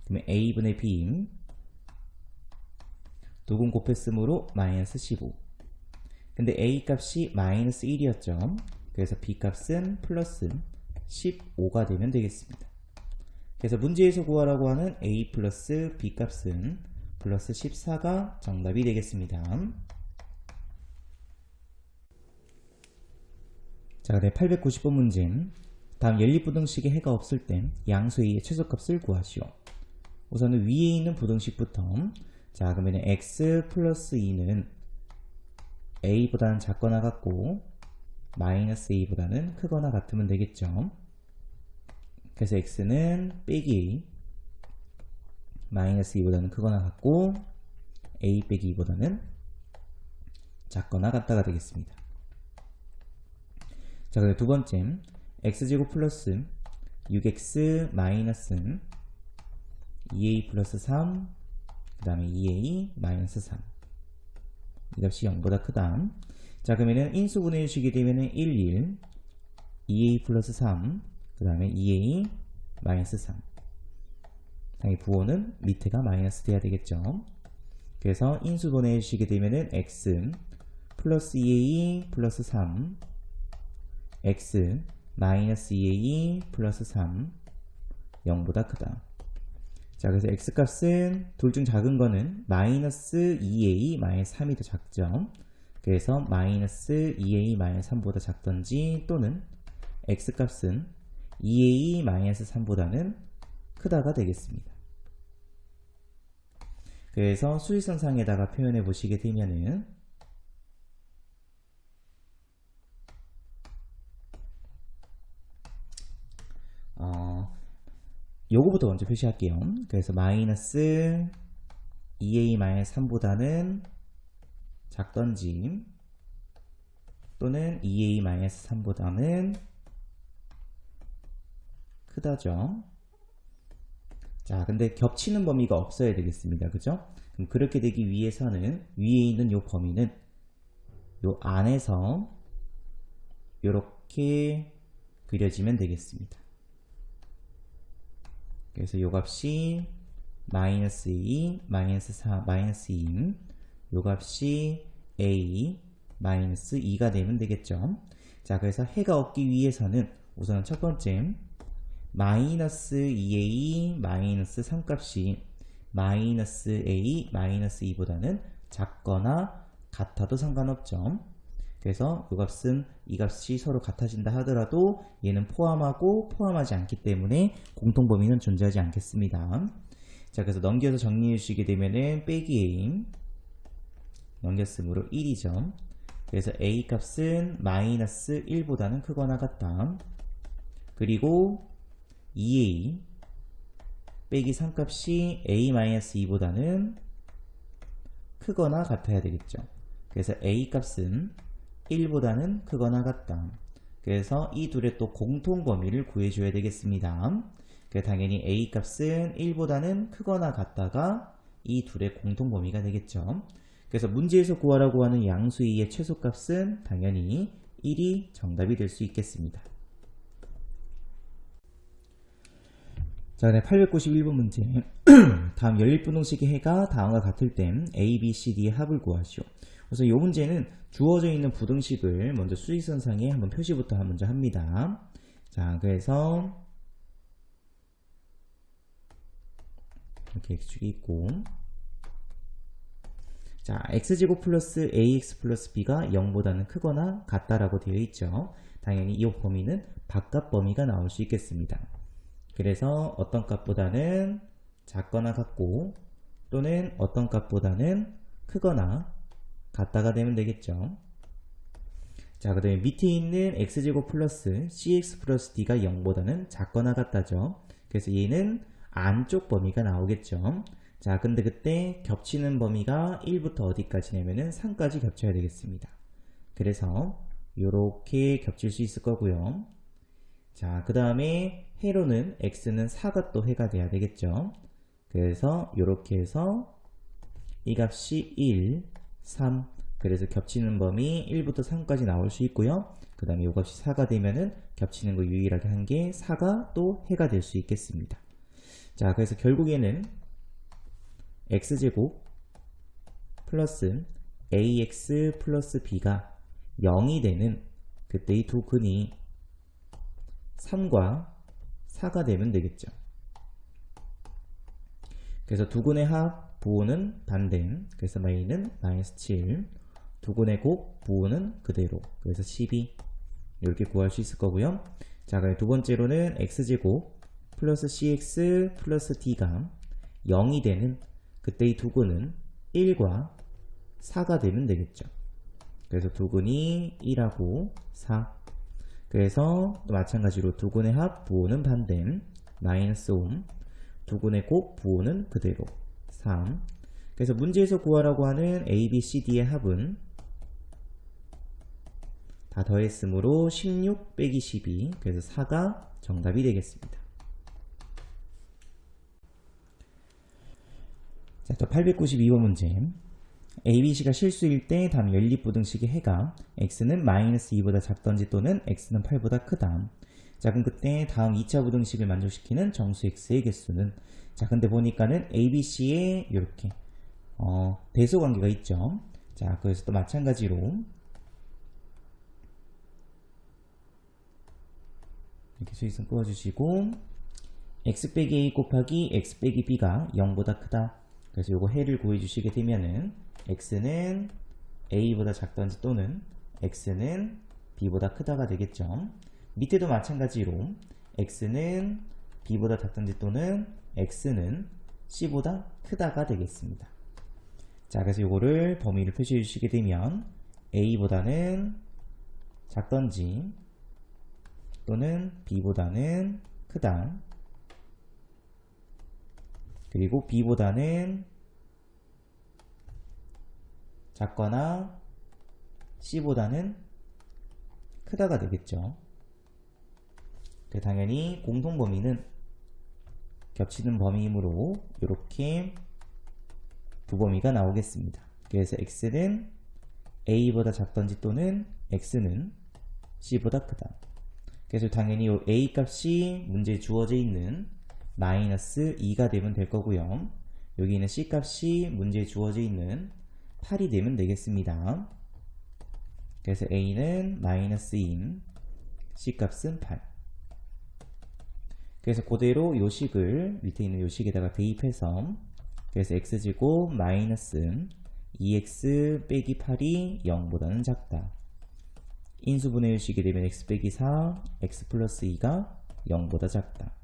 그러면 a분의 b 두 근 곱했으므로 마이너스 15. 근데 a 값이 마이너스 1이었죠. 그래서 b 값은 플러스 15가 되면 되겠습니다. 그래서 문제에서 구하라고 하는 a 플러스 b 값은 플러스 14가 정답이 되겠습니다. 자, 네, 890번 문제. 다음 연립부등식의 해가 없을 때 양수의 최소값을 구하시오. 우선은 위에 있는 부등식부터, 자, 그러면 x 플러스 2는 a보다는 작거나 같고 마이너스 a보다는 크거나 같으면 되겠죠. 그래서 x는 빼기 마이너스 2보다는 크거나 같고 a 빼기 2보다는 작거나 같다가 되겠습니다. 자, 그리고 두 번째 x제곱 플러스 6x 마이너스 2a 플러스 3, 그 다음에 2a 마이너스 3, 이 값이 0보다 크다. 자, 그러면은 인수분해 주시게 되면은 1, 1, 2a 플러스 3, 그 다음에 2a 마이너스 3. 당연히 부호는 밑에가 마이너스 돼야 되겠죠. 그래서 인수분해 주시게 되면은 x 플러스 2a 플러스 3, x 마이너스 2a 플러스 3, 0보다 크다. 자, 그래서 x값은 둘 중 작은 거는 마이너스 2a 마이너스 3이 더 작죠. 그래서 마이너스 2a 마이너스 3보다 작던지 또는 x값은 2a 마이너스 3보다는 크다가 되겠습니다. 그래서 수직선상에다가 표현해 보시게 되면은 요거부터 먼저 표시할게요. 그래서 마이너스 2a 마이너스 3보다는 작던지 또는 2a 마이너스 3보다는 크다죠. 자, 근데 겹치는 범위가 없어야 되겠습니다. 그죠? 그럼 그렇게 되기 위해서는 위에 있는 요 범위는 요 안에서 요렇게 그려지면 되겠습니다. 그래서 요 값이 마이너스 2, 마이너스 4, 마이너스 2, 요 값이 a 마이너스 2가 되면 되겠죠. 자, 그래서 해가 없기 위해서는 우선 첫 번째 마이너스 2a 마이너스 3 값이 마이너스 a 마이너스 2보다는 작거나 같아도 상관없죠. 그래서 이 값이 서로 같아진다 하더라도 얘는 포함하고 포함하지 않기 때문에 공통범위는 존재하지 않겠습니다. 자, 그래서 넘겨서 정리해 주시게 되면은 빼기 a 넘겼으므로 1이죠. 그래서 a 값은 마이너스 1보다는 크거나 같다. 그리고 2a 빼기 3 값이 a-2보다는 크거나 같아야 되겠죠. 그래서 a 값은 1보다는 크거나 같다. 그래서 이 둘의 또 공통 범위를 구해줘야 되겠습니다. 그래서 당연히 a 값은 1보다는 크거나 같다가 이 둘의 공통 범위가 되겠죠. 그래서 문제에서 구하라고 하는 양수 2의 최소값은 당연히 1이 정답이 될 수 있겠습니다. 자, 네, 891번 문제. 다음 연립분동식의 해가 다음과 같을 땐 A, B, C, D의 합을 구하시오. 우선 이 문제는 주어져 있는 부등식을 먼저 수직선상에 한번 표시부터 먼저 합니다. 자, 그래서 이렇게 x축이 있고, 자, x제곱 플러스 ax 플러스 b가 0보다는 크거나 같다라고 되어 있죠. 당연히 이 범위는 바깥 범위가 나올 수 있겠습니다. 그래서 어떤 값보다는 작거나 같고 또는 어떤 값보다는 크거나 같다가 되면 되겠죠. 자, 그 다음에 밑에 있는 x제곱 플러스 cx 플러스 d가 0보다는 작거나 같다죠. 그래서 얘는 안쪽 범위가 나오겠죠. 자, 근데 그때 겹치는 범위가 1부터 어디까지냐면은 3까지 겹쳐야 되겠습니다. 그래서 이렇게 겹칠 수 있을 거고요. 자, 그 다음에 해로는 x는 4가 또 해가 돼야 되겠죠. 그래서 이렇게 해서 이 값이 1, 3, 그래서 겹치는 범위 1부터 3까지 나올 수 있고요. 그 다음에 이 값이 4가 되면은 겹치는 거 유일하게 한 게 4가 또 해가 될 수 있겠습니다. 자, 그래서 결국에는 x제곱 플러스 ax 플러스 b가 0이 되는 그때 이 두 근이 3과 4가 되면 되겠죠. 그래서 두 근의 합, 부호는 반대. 그래서 a는 마이너스 7, 두 근의 곱, 부호는 그대로. 그래서 12. 이렇게 구할 수 있을 거고요. 자, 그럼 두 번째로는 x제곱 플러스 cx 플러스 d가 0이 되는 그때 이 두 근은 1과 4가 되면 되겠죠. 그래서 두 근이 1하고 4. 그래서 또 마찬가지로 두 근의 합, 부호는 반대. 마이너스 5. 두 근의 곱, 부호는 그대로. 3. 그래서 문제에서 구하라고 하는 A, B, C, D의 합은 다 더했으므로 16 빼기 12. 그래서 4가 정답이 되겠습니다. 자, 또 892번 문제. ABC가 실수일 때 다음 연립부등식의 해가 x는 마이너스 2보다 작던지 또는 x는 8보다 크다. 자, 그럼 그때 다음 2차 부등식을 만족시키는 정수 x의 개수는, 자, 근데 보니까는 ABC에 이렇게 대소 관계가 있죠. 자, 그래서 또 마찬가지로 이렇게 수직선 그어주시고 x 빼기 a 곱하기 x 빼기 b가 0보다 크다. 그래서 요거 해를 구해주시게 되면은 x는 a보다 작던지 또는 x는 b보다 크다가 되겠죠. 밑에도 마찬가지로 x는 b보다 작던지 또는 x는 c보다 크다가 되겠습니다. 자, 그래서 요거를 범위를 표시해 주시게 되면 a보다는 작던지 또는 b보다는 크다. 그리고 b보다는 작거나 c보다는 크다가 되겠죠. 당연히 공통범위는 겹치는 범위이므로 이렇게 두 범위가 나오겠습니다. 그래서 x는 a보다 작던지 또는 x는 c보다 크다. 그래서 당연히 이 a 값이 문제에 주어져 있는 마이너스 2가 되면 될 거고요. 여기 있는 C값이 문제에 주어져 있는 8이 되면 되겠습니다. 그래서 A는 마이너스 2, C값은 8. 그래서 그대로 요식을 밑에 있는 요식에다가 대입해서 그래서 x제곱 마이너스 2x 빼기 8이 0보다는 작다. 인수분해 요식이 되면 x 빼기 4, x 플러스 2가 0보다 작다.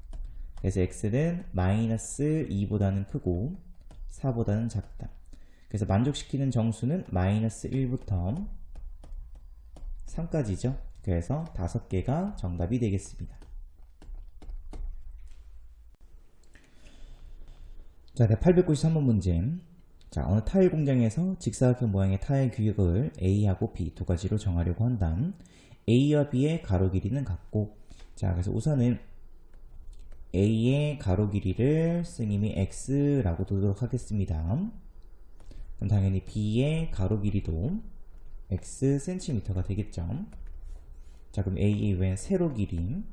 그래서 x는 마이너스 2보다는 크고 4보다는 작다. 그래서 만족시키는 정수는 마이너스 1부터 3까지죠. 그래서 5개가 정답이 되겠습니다. 자, 893번 문제. 자, 어느 타일 공장에서 직사각형 모양의 타일 규격을 A하고 B 두 가지로 정하려고 한다. A와 B의 가로 길이는 같고, 자, 그래서 우선은 A의 가로 길이를 승임이 X라고 두도록 하겠습니다. 그럼 당연히 B의 가로 길이도 X cm가 되겠죠. 자, 그럼 A의 왼 세로 길이.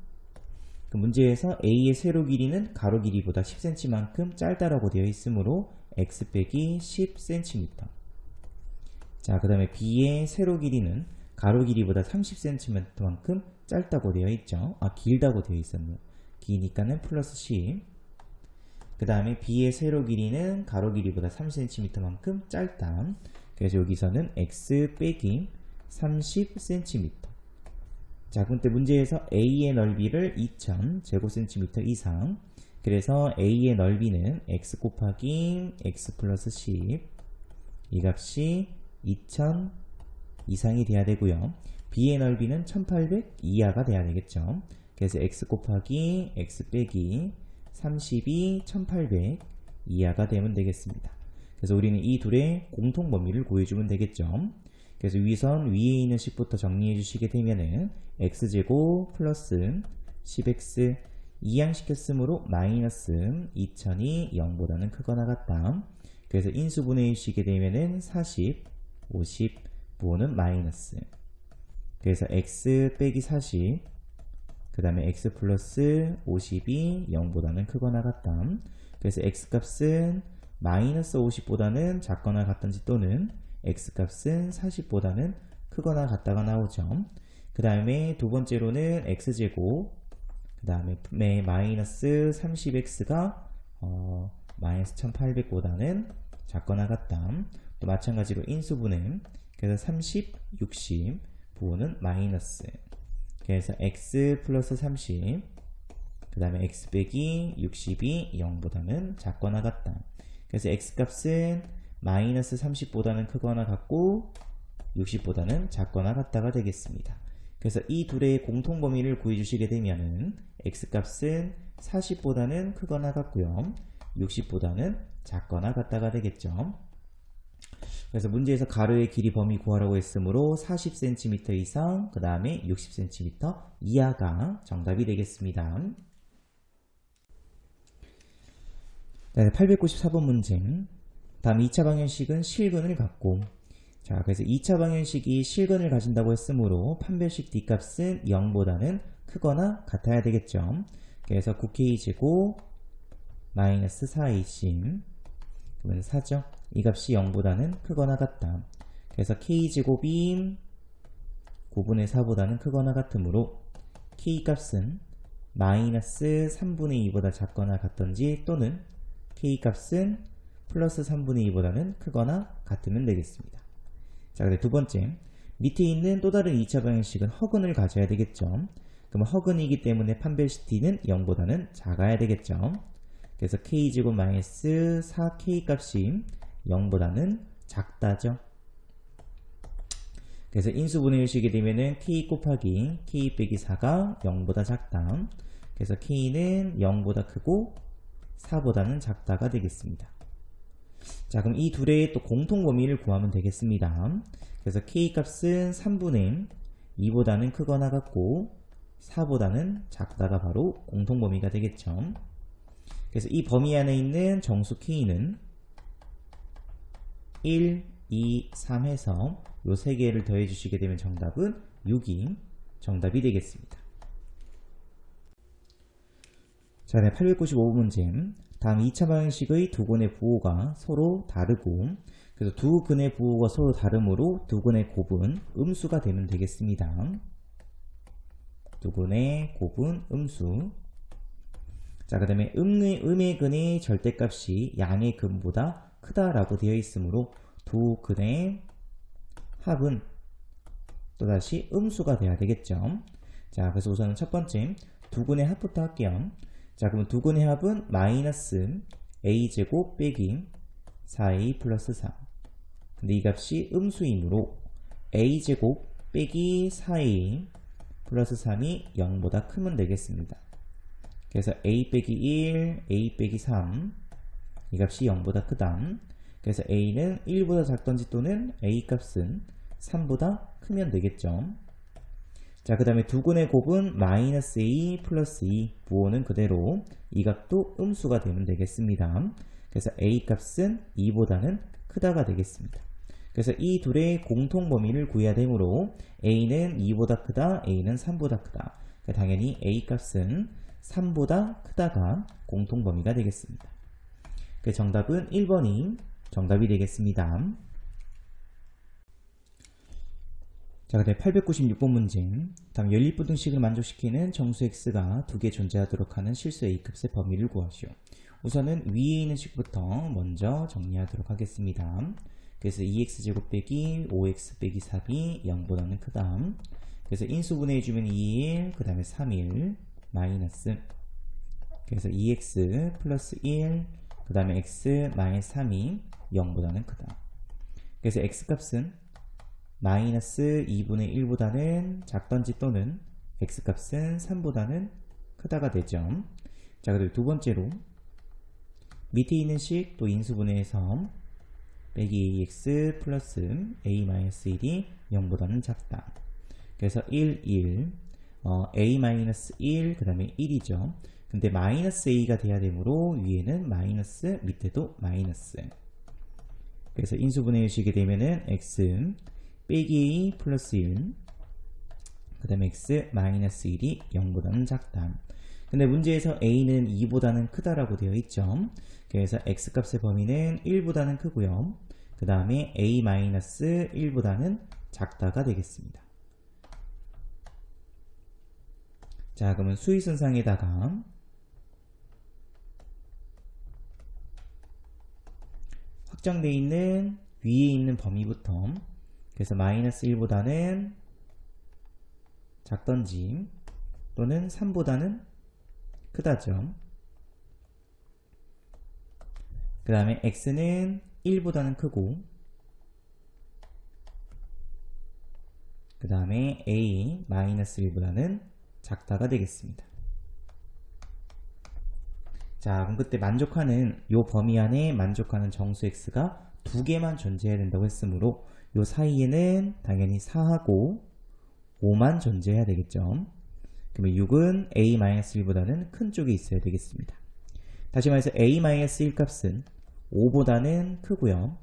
그 문제에서 A의 세로 길이는 가로 길이보다 10cm만큼 짧다라고 되어 있으므로 x 빼기 10cm. 자, 그 다음에 B의 세로 길이는 가로 길이보다 30cm만큼 짧다고 되어 있죠. 길다고 되어 있었네요. 기니까는 플러스 10. 그 다음에 B의 세로 길이는 가로 길이보다 3cm만큼 짧다. 그래서 여기서는 x 빼기 30cm. 자, 그때 문제에서 A의 넓이를 2000 제곱센티미터 이상. 그래서 A의 넓이는 x 곱하기 x 플러스 10. 이 값이 2000 이상이 돼야 되고요. B의 넓이는 1800 이하가 돼야 되겠죠. 그래서 x 곱하기 x 빼기 30이 1800 이하가 되면 되겠습니다. 그래서 우리는 이 둘의 공통 범위를 구해주면 되겠죠. 그래서 위선 위에 있는 식부터 정리해 주시게 되면은 x제곱 플러스 10x 이항시켰으므로 마이너스 2000이 0보다는 크거나 같다. 그래서 인수분해 주시게 되면은 40, 50, 부호는 마이너스. 그래서 x 빼기 40, 그 다음에 x 플러스 50이 0보다는 크거나 같다. 그래서 x값은 마이너스 50보다는 작거나 같던지 또는 x값은 40보다는 크거나 같다가 나오죠. 그 다음에 두 번째로는 x제곱, 그 다음에 마이너스 30x가 마이너스 1800보다는 작거나 같다. 또 마찬가지로 인수분해, 그래서 30, 60, 부호는 마이너스. 그래서 x 플러스 30, 그 다음에 x 빼기 60이 0보다는 작거나 같다. 그래서 x값은 마이너스 30보다는 크거나 같고 60보다는 작거나 같다가 되겠습니다. 그래서 이 둘의 공통 범위를 구해주시게 되면은 x값은 40보다는 크거나 같고요. 60보다는 작거나 같다가 되겠죠. 그래서 문제에서 가로의 길이 범위 구하라고 했으므로 40cm 이상, 그 다음에 60cm 이하가 정답이 되겠습니다. 네, 894번 문제. 다음 2차 방정식은 실근을 갖고, 자, 그래서 2차 방정식이 실근을 가진다고 했으므로 판별식 D값은 0보다는 크거나 같아야 되겠죠. 그래서 9K제곱 마이너스 4AC, 그러면 4죠. 이 값이 0보다는 크거나 같다. 그래서 K제곱이 9분의 4보다는 크거나 같으므로 K값은 마이너스 3분의 2보다 작거나 같던지 또는 K값은 플러스 3분의 2보다는 크거나 같으면 되겠습니다. 자, 그래 두 번째, 밑에 있는 또 다른 2차 방정식은 허근을 가져야 되겠죠. 그럼 허근이기 때문에 판별식 D는 0보다는 작아야 되겠죠. 그래서 K제곱 마이너스 4K 값이 0보다는 작다죠. 그래서 인수분해 주시게 되면은 K 곱하기 K 빼기 4가 0보다 작다. 그래서 K는 0보다 크고 4보다는 작다가 되겠습니다. 자, 그럼 이 둘의 또 공통 범위를 구하면 되겠습니다. 그래서 K 값은 3분의 2보다는 크거나 같고 4보다는 작다가 바로 공통 범위가 되겠죠. 그래서 이 범위 안에 있는 정수 K는 1, 2, 3 해서 요 세 개를 더해 주시게 되면 정답은 6이 정답이 되겠습니다. 자, 자, 네, 895문제. 다음 2차 방정식의 두 근의 부호가 서로 다르고, 그래서 두 근의 부호가 서로 다르므로 두 근의 곱은 음수가 되면 되겠습니다. 두 근의 곱은 음수. 자, 그 다음에 음의 근의 절대값이 양의 근보다 크다라고 되어 있으므로 두 근의 합은 또다시 음수가 돼야 되겠죠. 자, 그래서 우선은 첫 번째 두 근의 합부터 할게요. 자, 그러면 두 근의 합은 마이너스 a제곱 빼기 4a 플러스 4. 근데 이 값이 음수이므로 a제곱 빼기 4a 플러스 3이 0보다 크면 되겠습니다. 그래서 a 빼기 1, a 빼기 3, 이 값이 0보다 크다. 그래서 a는 1보다 작던지 또는 a 값은 3보다 크면 되겠죠. 자, 그 다음에 두 근의 곱은 마이너스 a 플러스 2, 부호는 그대로 이 값도 음수가 되면 되겠습니다. 그래서 a 값은 2보다는 크다가 되겠습니다. 그래서 이 둘의 공통 범위를 구해야 되므로 a는 2보다 크다, a는 3보다 크다. 당연히 a 값은 3보다 크다가 공통 범위가 되겠습니다. 그 정답은 1번이 정답이 되겠습니다. 자, 그다음에 896번 문제. 다음 연립부등식을 만족시키는 정수 x가 두 개 존재하도록 하는 실수 a값의 범위를 구하시오. 우선은 위에 있는 식부터 먼저 정리하도록 하겠습니다. 그래서 2x제곱 빼기 5x 빼기 4이 0보다는 크다. 그래서 인수분해 해주면 2일, 그 다음에 3일, 마이너스. 그래서 2x 플러스 1, 그 다음에 x 마이너스 3이 0보다는 크다. 그래서 x값은 마이너스 2분의 1보다는 작던지 또는 x값은 3보다는 크다가 되죠. 자, 그리고 두 번째로 밑에 있는 식 또 인수분해해서 빼기 ax 플러스 a-1이 0보다는 작다. 그래서 1, 1, a-1, 그 다음에 1이죠. 근데 마이너스 a가 돼야 되므로 위에는 마이너스, 밑에도 마이너스. 그래서 인수분해해주시게 되면은 x 빼기 a 플러스 1, 그 다음에 x 마이너스 1이 0보다는 작다. 근데 문제에서 a는 2보다는 크다라고 되어 있죠. 그래서 x값의 범위는 1보다는 크고요. 그 다음에 a-1보다는 작다가 되겠습니다. 자, 그러면 수위선상에다가 확정되어 있는 위에 있는 범위부터, 그래서 마이너스 1보다는 작던지 또는 3보다는 크다죠. 그 다음에 x는 1보다는 크고, 그 다음에 a 마이너스 1보다는 작다가 되겠습니다. 자, 그럼 그때 만족하는 요 범위 안에 만족하는 정수 x가 두 개만 존재해야 된다고 했으므로 요 사이에는 당연히 4하고 5만 존재해야 되겠죠. 그러면 6은 a-1보다는 큰 쪽에 있어야 되겠습니다. 다시 말해서 a-1 값은 5보다는 크고요.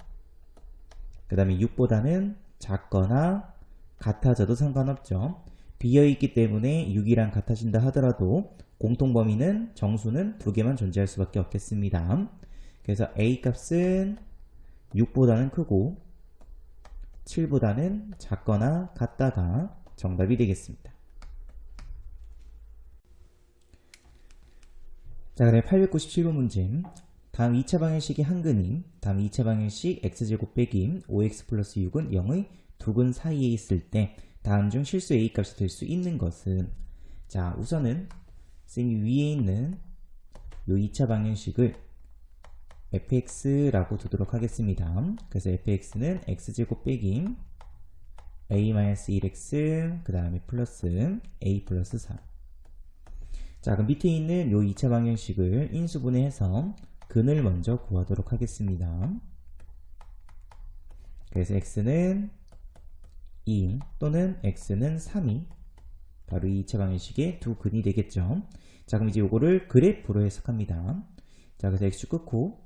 그 다음에 6보다는 작거나 같아져도 상관없죠. 비어있기 때문에 6이랑 같아진다 하더라도 공통범위는 정수는 두 개만 존재할 수밖에 없겠습니다. 그래서 a 값은 6보다는 크고 7보다는 작거나 같다가 정답이 되겠습니다. 자, 그다음에 897번 문제. 다음 2차 방정식의 한 근이 다음 2차 방정식 x제곱 빼기 5x 플러스 6은 0의 두 근 사이에 있을 때 다음 중 실수 a 값이 될 수 있는 것은, 자, 우선은 쌤이 위에 있는 요 2차 방정식을 fx라고 두도록 하겠습니다. 그래서 fx는 x제곱 빼기 a-1x 그 다음에 플러스 a 플러스 4. 자, 그럼 밑에 있는 요 2차 방정식을 인수분해해서 근을 먼저 구하도록 하겠습니다. 그래서 x는 2 또는 x는 3이 바로 이 2차 방정식의 두 근이 되겠죠. 자, 그럼 이제 요거를 그래프로 해석합니다. 자, 그래서 x축 끊고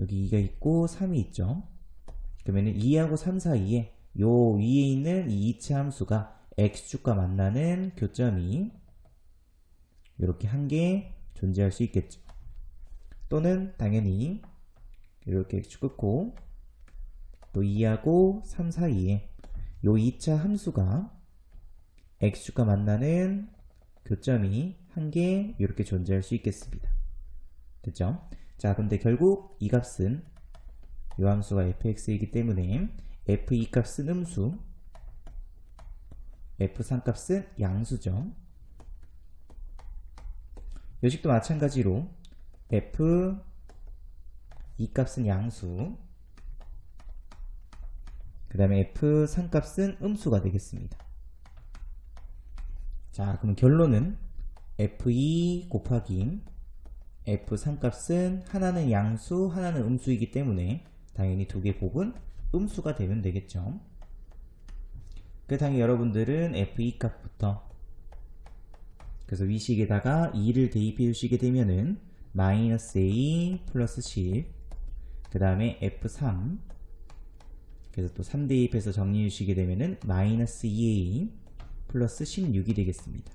여기 2가 있고 3이 있죠. 그러면은 2하고 3 사이에 요 위에 있는 이 이차 함수가 x축과 만나는 교점이 이렇게 한 개 존재할 수 있겠죠. 또는 당연히 이렇게 쭉 끊고 또 2하고 3 사이에 요 2차 함수가 x축과 만나는 교점이 한 개 이렇게 존재할 수 있겠습니다. 됐죠? 자, 그런데 결국 이 값은 이 함수가 fx이기 때문에 f2 값은 음수, f3 값은 양수죠. 요식도 마찬가지로 f2 값은 양수, 그 다음에 f3 값은 음수가 되겠습니다. 자, 그럼 결론은 f2 곱하기 f3 값은 하나는 양수, 하나는 음수이기 때문에 당연히 두 개 곱은 음수가 되면 되겠죠. 그 당연히 여러분들은 f2 값부터 그래서 위식에다가 2를 대입해 주시게 되면은 마이너스 a 플러스 10, 그 다음에 f3, 그래서 또 3 대입해서 정리해 주시게 되면은 마이너스 2a 플러스 16이 되겠습니다.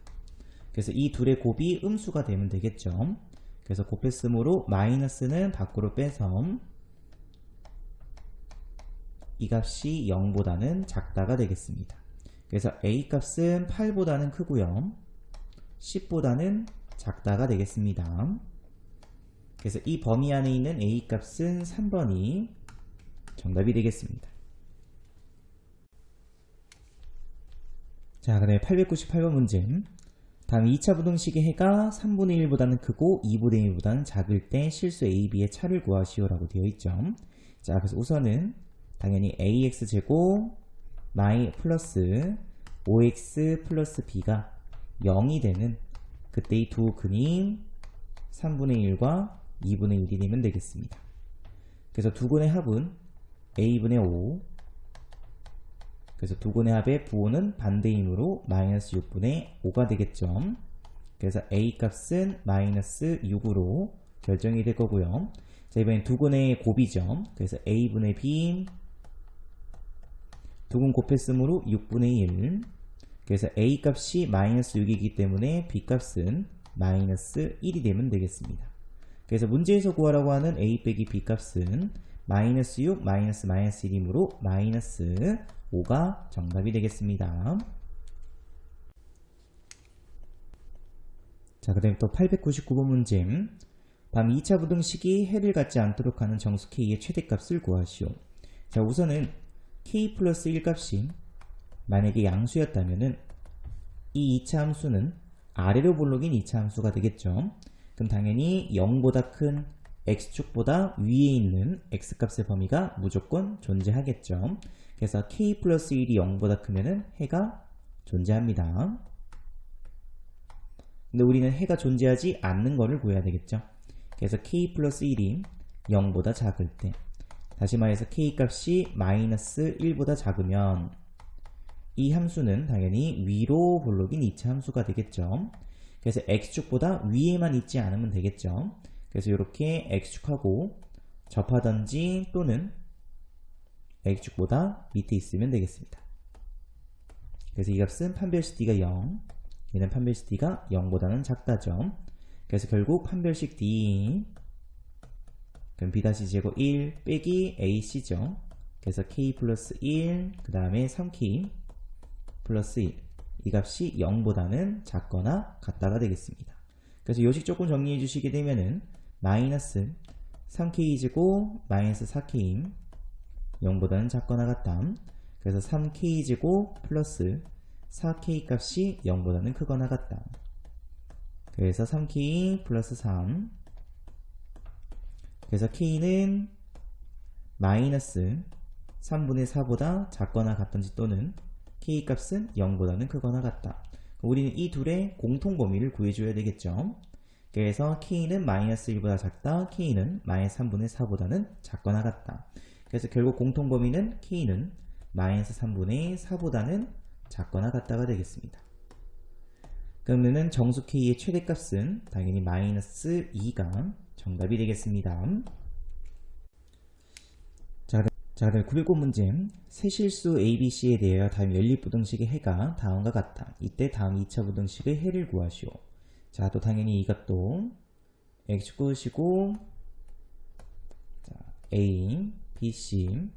그래서 이 둘의 곱이 음수가 되면 되겠죠. 그래서 곱했으므로 마이너스는 밖으로 빼서 이 값이 0보다는 작다가 되겠습니다. 그래서 a 값은 8보다는 크고요. 10보다는 작다가 되겠습니다. 그래서 이 범위 안에 있는 a 값은 3번이 정답이 되겠습니다. 자, 그 다음에 898번 문제. 다음 2차 부등식의 해가 3분의 1보다는 크고 2분의 1보다는 작을 때 실수 a, b의 차를 구하시오 라고 되어 있죠. 자, 그래서 우선은 당연히 ax제곱 플러스 5x 플러스 b가 0이 되는 그때 이 두 근이 3분의 1과 2분의 1이 되면 되겠습니다. 그래서 두 근의 합은 a분의 5, 그래서 두 근의 합의 부호는 반대이므로 마이너스 6분의 5가 되겠죠. 그래서 a 값은 마이너스 6으로 결정이 될 거고요. 자, 이번엔 두 근의 곱이죠. 그래서 a분의 b, 두 근 곱했으므로 6분의 1, 그래서 a 값이 마이너스 6이기 때문에 b 값은 마이너스 1이 되면 되겠습니다. 그래서 문제에서 구하라고 하는 a 빼기 b 값은 마이너스 6 마이너스 1이므로 마이너스 5가 정답이 되겠습니다. 자, 그 다음에 또 899번 문제. 다음 2차 부등식이 해를 갖지 않도록 하는 정수 k의 최대값을 구하시오. 자, 우선은 k 플러스 1 값이 만약에 양수였다면은 이 2차 함수는 아래로 볼록인 2차 함수가 되겠죠. 그럼 당연히 0보다 큰 x축보다 위에 있는 x값의 범위가 무조건 존재하겠죠. 그래서 k 플러스 1이 0보다 크면은 해가 존재합니다. 근데 우리는 해가 존재하지 않는 거를 구해야 되겠죠. 그래서 k 플러스 1이 0보다 작을 때, 다시 말해서 k 값이 마이너스 1보다 작으면 이 함수는 당연히 위로 볼록인 2차 함수가 되겠죠. 그래서 x축보다 위에만 있지 않으면 되겠죠. 그래서 이렇게 x축하고 접하던지 또는 x축보다 밑에 있으면 되겠습니다. 그래서 이 값은 판별식 d가 0, 얘는 판별식 d가 0보다는 작다죠. 그래서 결국 판별식 d, 그럼 b-제곱 1 빼기 ac죠. 그래서 k 플러스 1, 그 다음에 3k 플러스 1, 이 값이 0보다는 작거나 같다가 되겠습니다. 그래서 요식 조금 정리해 주시게 되면은 마이너스 3k제곱 마이너스 4k 0보다는 작거나 같다. 그래서 3k제곱 플러스 4k 값이 0보다는 크거나 같다. 그래서 3k 플러스 3, 그래서 k는 마이너스 3분의 4보다 작거나 같던지 또는 k 값은 0보다는 크거나 같다. 우리는 이 둘의 공통 범위를 구해줘야 되겠죠. 그래서 k는 마이너스 1보다 작다, k는 마이너스 3분의 4보다는 작거나 같다. 그래서 결국 공통 범위는 k는 마이너스 3분의 4보다는 작거나 같다가 되겠습니다. 그러면은 정수 k의 최대값은 당연히 마이너스 2가 정답이 되겠습니다. 자, 그다음에 900번 문제. 세실수 ABC에 대하여 다음 연립부등식의 해가 다음과 같다. 이때 다음 2차 부등식의 해를 구하시오. 자, 또 당연히 이것도 x 끄시고 자, A, B, C.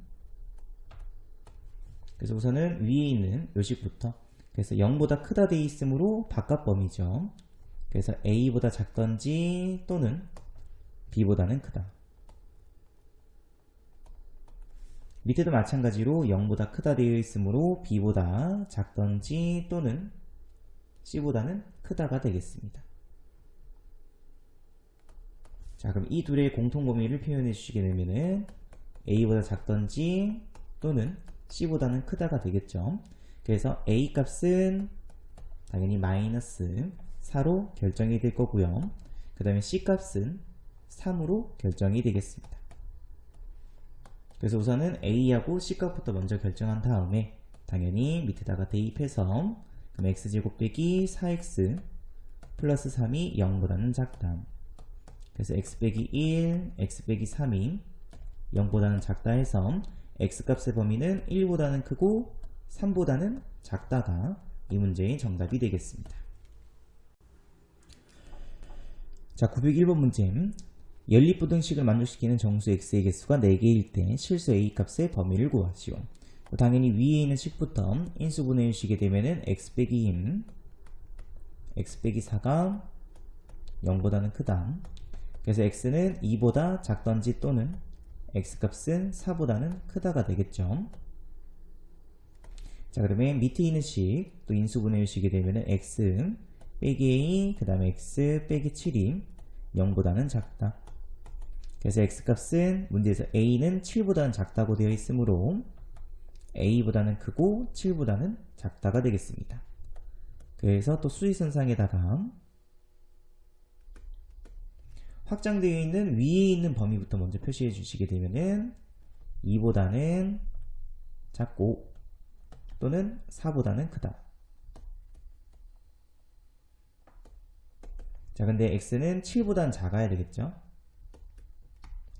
그래서 우선은 위에 있는 요식부터 그래서 0보다 크다 되어 있으므로 바깥 범위죠. 그래서 A보다 작던지 또는 B보다는 크다. 밑에도 마찬가지로 0보다 크다 되어 있으므로 B보다 작던지 또는 C보다는 크다가 되겠습니다. 자, 그럼 이 둘의 공통 범위를 표현해 주시게 되면은 A보다 작던지 또는 C보다는 크다가 되겠죠. 그래서 A 값은 당연히 마이너스 4로 결정이 될 거고요. 그 다음에 C 값은 3으로 결정이 되겠습니다. 그래서 우선은 A하고 C 값부터 먼저 결정한 다음에 당연히 밑에다가 대입해서 그럼 x제곱 빼기 4x 플러스 3이 0보다는 작다. 그래서 x 빼기 1, x 빼기 3이 0보다는 작다 해서 x값의 범위는 1보다는 크고 3보다는 작다가 이 문제의 정답이 되겠습니다. 자, 901번 문제. 연립부등식을 만족시키는 정수 x의 개수가 4개일 때 실수 a값의 범위를 구하시오. 당연히 위에 있는 식부터 인수분해해 주시게 되면은 x 빼기 2, x 빼기 4가 0보다는 크다. 그래서 x는 2보다 작던지 또는 x값은 4보다는 크다가 되겠죠. 자, 그러면 밑에 있는 식 또 인수분해 주시게 되면은 x 빼기 a 그 다음에 x 빼기 7이 0보다는 작다. 그래서 x값은 문제에서 a는 7보다는 작다고 되어 있으므로 a보다는 크고 7보다는 작다가 되겠습니다. 그래서 또 수직선상에다가 확장되어 있는 위에 있는 범위부터 먼저 표시해 주시게 되면은 2보다는 작고 또는 4보다는 크다. 자, 근데 x는 7보다는 작아야 되겠죠.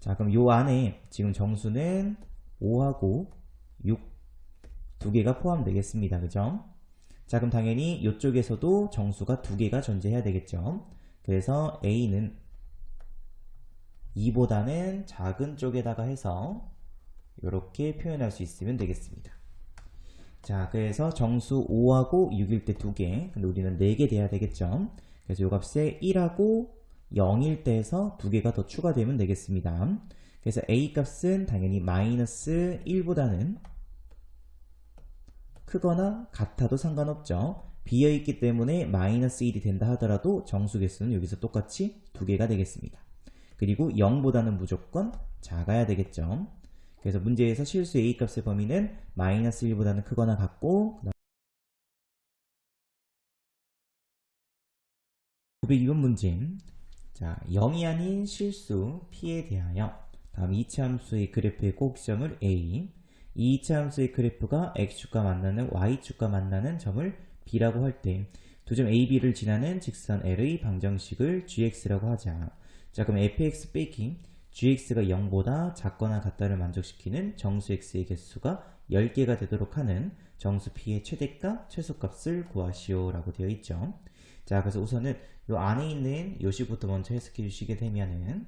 자, 그럼 요 안에 지금 정수는 5하고 6 두 개가 포함되겠습니다. 그죠? 자, 그럼 당연히 이쪽에서도 정수가 두 개가 존재해야 되겠죠. 그래서 a는 2보다는 작은 쪽에다가 해서 이렇게 표현할 수 있으면 되겠습니다. 자, 그래서 정수 5하고 6일 때 2개, 근데 우리는 4개 돼야 되겠죠. 그래서 이 값에 1하고 0일 때에서 2개가 더 추가되면 되겠습니다. 그래서 a 값은 당연히 마이너스 1보다는 크거나 같아도 상관없죠. 비어있기 때문에 마이너스 1이 된다 하더라도 정수 개수는 여기서 똑같이 2개가 되겠습니다. 그리고 0보다는 무조건 작아야 되겠죠. 그래서 문제에서 실수 a 값의 범위는 마이너스 1보다는 크거나 같고 902번 문제. 자, 0이 아닌 실수 p에 대하여 다음 2차 함수의 그래프의 꼭지점을 a, 이 2차 함수의 그래프가 x축과 만나는 y축과 만나는 점을 b라고 할 때 두 점 a, b를 지나는 직선 l의 방정식을 gx라고 하자. 자, 그럼 fx 빼기 gx가 0보다 작거나 같다를 만족시키는 정수 x의 개수가 10개가 되도록 하는 정수 p의 최대값, 최소값을 구하시오 라고 되어 있죠. 자, 그래서 우선은 이 안에 있는 요식부터 먼저 해석해 주시게 되면은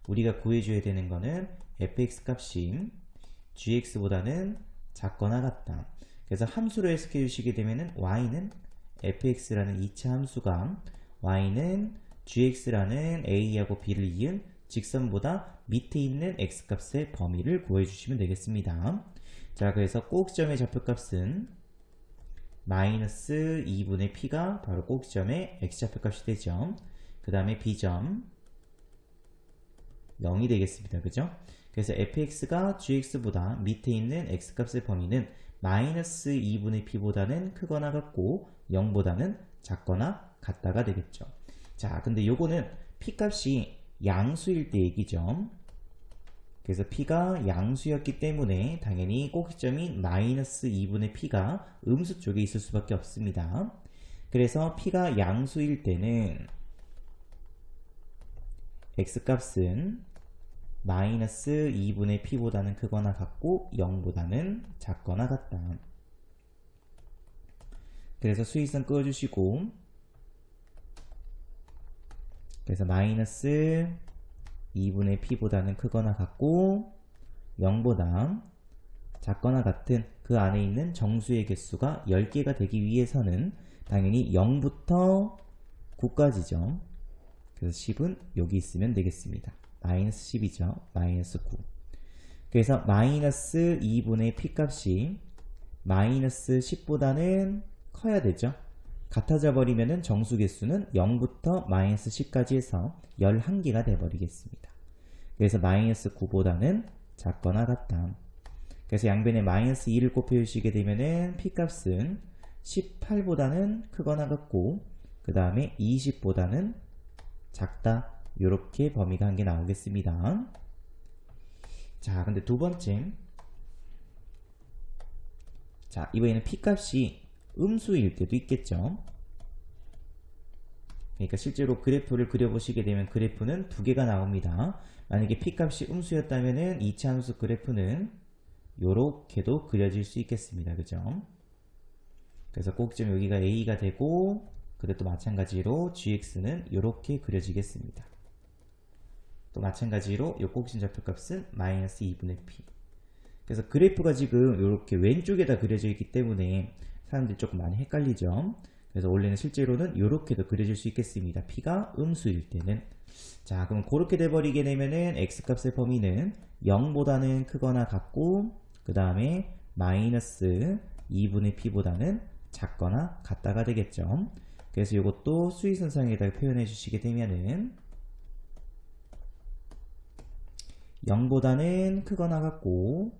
우리가 구해줘야 되는 거는 fx 값이 gx보다는 작거나 같다. 그래서 함수로 해석해 주시게 되면은 y는 fx라는 2차 함수가 y는 gx라는 a하고 b를 이은 직선보다 밑에 있는 x값의 범위를 구해주시면 되겠습니다. 자, 그래서 꼭지점의 좌표값은 마이너스 2분의 p가 바로 꼭지점의 x좌표값이 되죠. 그 다음에 b점 0이 되겠습니다. 그죠? 그래서 fx가 gx보다 밑에 있는 x값의 범위는 마이너스 2분의 p보다는 크거나 같고 0보다는 작거나 같다가 되겠죠. 자, 근데 요거는 p값이 양수일 때 얘기죠. 그래서 p가 양수였기 때문에 당연히 꼭지점인 마이너스 2분의 p가 음수 쪽에 있을 수밖에 없습니다. 그래서 p가 양수일 때는 x값은 마이너스 2분의 p보다는 크거나 같고 0보다는 작거나 같다. 그래서 수익선 그어주시고 그래서 마이너스 2분의 p보다는 크거나 같고 0보다 작거나 같은 그 안에 있는 정수의 개수가 10개가 되기 위해서는 당연히 0부터 9까지죠. 그래서 10은 여기 있으면 되겠습니다. 마이너스 10이죠. 마이너스 9. 그래서 마이너스 2분의 p값이 마이너스 10보다는 커야 되죠. 같아져 버리면은 정수 개수는 0부터 마이너스 10까지 해서 11개가 돼버리겠습니다. 그래서 마이너스 9보다는 작거나 같다. 그래서 양변에 마이너스 2를 곱해주시게 되면은 p값은 18보다는 크거나 같고 그 다음에 20보다는 작다. 요렇게 범위가 한 개 나오겠습니다. 자, 근데 두 번째. 자, 이번에는 p값이 음수일 때도 있겠죠. 그러니까 실제로 그래프를 그려보시게 되면 그래프는 두 개가 나옵니다. 만약에 p값이 음수였다면은 이차함수 그래프는 요렇게도 그려질 수 있겠습니다. 그죠? 그래서 꼭지점 여기가 a가 되고 그것도 마찬가지로 gx는 요렇게 그려지겠습니다. 또 마찬가지로 요 꼭지점 좌표값은 마이너스 2분의 p. 그래서 그래프가 지금 이렇게 왼쪽에다 그려져 있기 때문에 사람들이 조금 많이 헷갈리죠. 그래서 원래는 실제로는 이렇게도 그려질 수 있겠습니다. p가 음수일 때는. 자, 그럼 그렇게 돼버리게 되면은 x값의 범위는 0보다는 크거나 같고 그 다음에 마이너스 2분의 p보다는 작거나 같다가 되겠죠. 그래서 이것도 수위선상에다가 표현해 주시게 되면은 0보다는 크거나 같고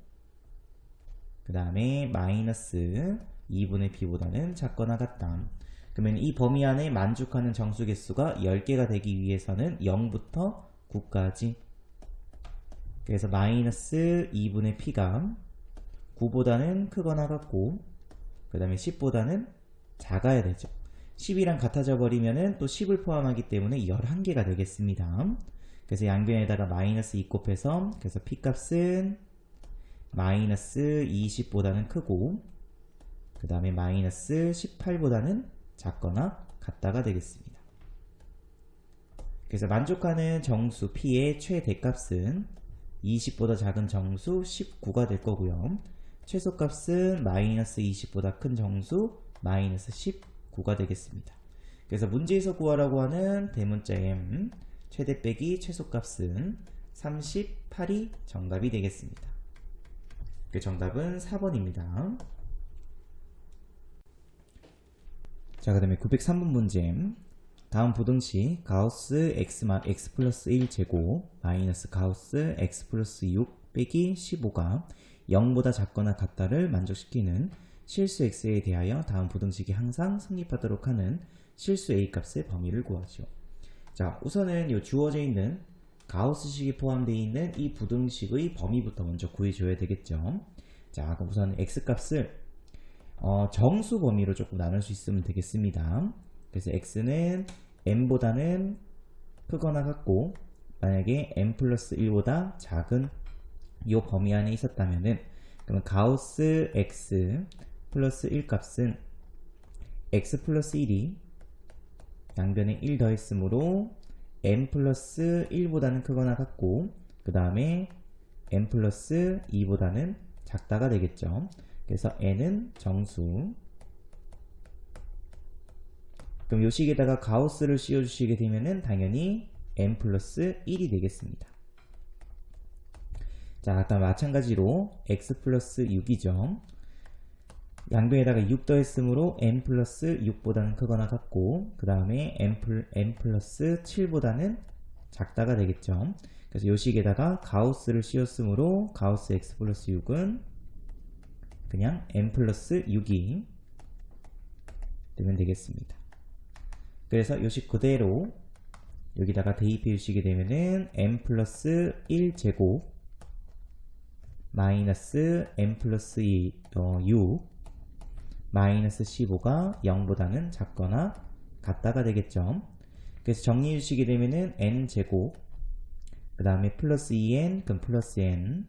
그 다음에 마이너스 2분의 p보다는 작거나 같다. 그러면 이 범위 안에 만족하는 정수 개수가 10개가 되기 위해서는 0부터 9까지. 그래서 마이너스 2분의 p가 9보다는 크거나 같고 그 다음에 10보다는 작아야 되죠. 10이랑 같아져 버리면은 또 10을 포함하기 때문에 11개가 되겠습니다. 그래서 양변에다가 마이너스 2 곱해서 그래서 p값은 마이너스 20보다는 크고 그 다음에 마이너스 18보다는 작거나 같다가 되겠습니다. 그래서 만족하는 정수 p의 최대값은 20보다 작은 정수 19가 될 거고요. 최소값은 마이너스 20보다 큰 정수 마이너스 19가 되겠습니다. 그래서 문제에서 구하라고 하는 대문자 m 최대 빼기 최소값은 38이 정답이 되겠습니다. 그 정답은 4번입니다. 자, 그 다음에 903번 문제. 다음 부등식 가우스 x 플러스 1 제곱 마이너스 가우스 x 플러스 6 빼기 15가 0보다 작거나 같다를 만족시키는 실수 x에 대하여 다음 부등식이 항상 성립하도록 하는 실수 a 값의 범위를 구하죠. 자, 우선은 이 주어져 있는 가우스식이 포함되어 있는 이 부등식의 범위부터 먼저 구해줘야 되겠죠. 자, 그럼 우선 x값을 정수 범위로 조금 나눌 수 있으면 되겠습니다. 그래서 x는 m보다는 크거나 같고 만약에 m 플러스 1보다 작은 이 범위 안에 있었다면은 그러면 가우스 x 플러스 1 값은 x 플러스 1이 양변에 1 더했으므로 m 플러스 1보다는 크거나 같고 그 다음에 m 플러스 2보다는 작다가 되겠죠. 그래서 n은 정수. 그럼 요 식에다가 가우스를 씌워주시게 되면은 당연히 m 플러스 1이 되겠습니다. 자, 아까 마찬가지로 x 플러스 6이죠. 양변에다가 6 더했으므로 m 플러스 6보다는 크거나 같고 그 다음에 m 플러스 7보다는 작다가 되겠죠. 그래서 요 식에다가 가우스를 씌웠으므로 가우스 x 플러스 6은 그냥 m 플러스 6이 되면 되겠습니다. 그래서 요 식 그대로 여기다가 대입해 주시게 되면은 m 플러스 1 제곱 마이너스 m 플러스 6 마이너스 15가 0보다는 작거나 같다가 되겠죠. 그래서 정리해 주시게 되면은 n제곱 그 다음에 플러스 2n 그럼 플러스 n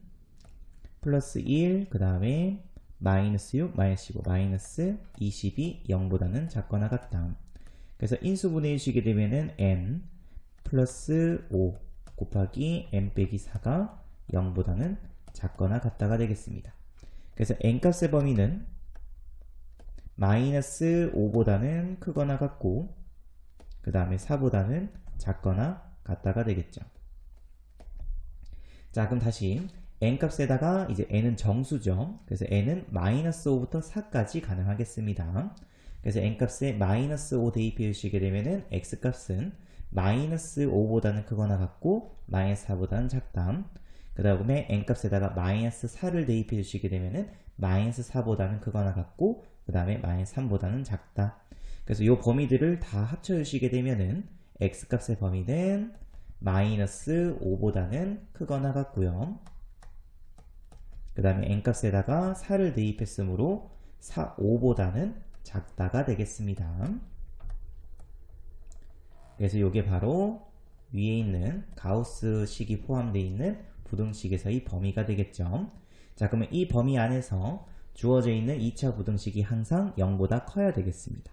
플러스 1 그 다음에 마이너스 6 마이너스 15 마이너스 20이 0보다는 작거나 같다. 그래서 인수분해 주시게 되면은 n 플러스 5 곱하기 n 빼기 4가 0보다는 작거나 같다가 되겠습니다. 그래서 n값의 범위는 마이너스 5보다는 크거나 같고 그 다음에 4보다는 작거나 같다가 되겠죠. 자, 그럼 다시 n값에다가 이제 n은 정수죠. 그래서 n은 마이너스 5부터 4까지 가능하겠습니다. 그래서 n값에 마이너스 5 대입해 주시게 되면은 x값은 마이너스 5보다는 크거나 같고 마이너스 4보다는 작다. 그 다음에 n값에다가 마이너스 4를 대입해 주시게 되면은 마이너스 4보다는 크거나 같고 그 다음에 마이너스 3보다는 작다. 그래서 이 범위들을 다 합쳐 주시게 되면은 x값의 범위는 마이너스 5보다는 크거나 같고요. 그 다음에 n값에다가 4를 대입했으므로 5보다는 작다가 되겠습니다. 그래서 이게 바로 위에 있는 가우스식이 포함되어 있는 부등식에서의 범위가 되겠죠. 자, 그러면 이 범위 안에서 주어져 있는 2차 부등식이 항상 0보다 커야 되겠습니다.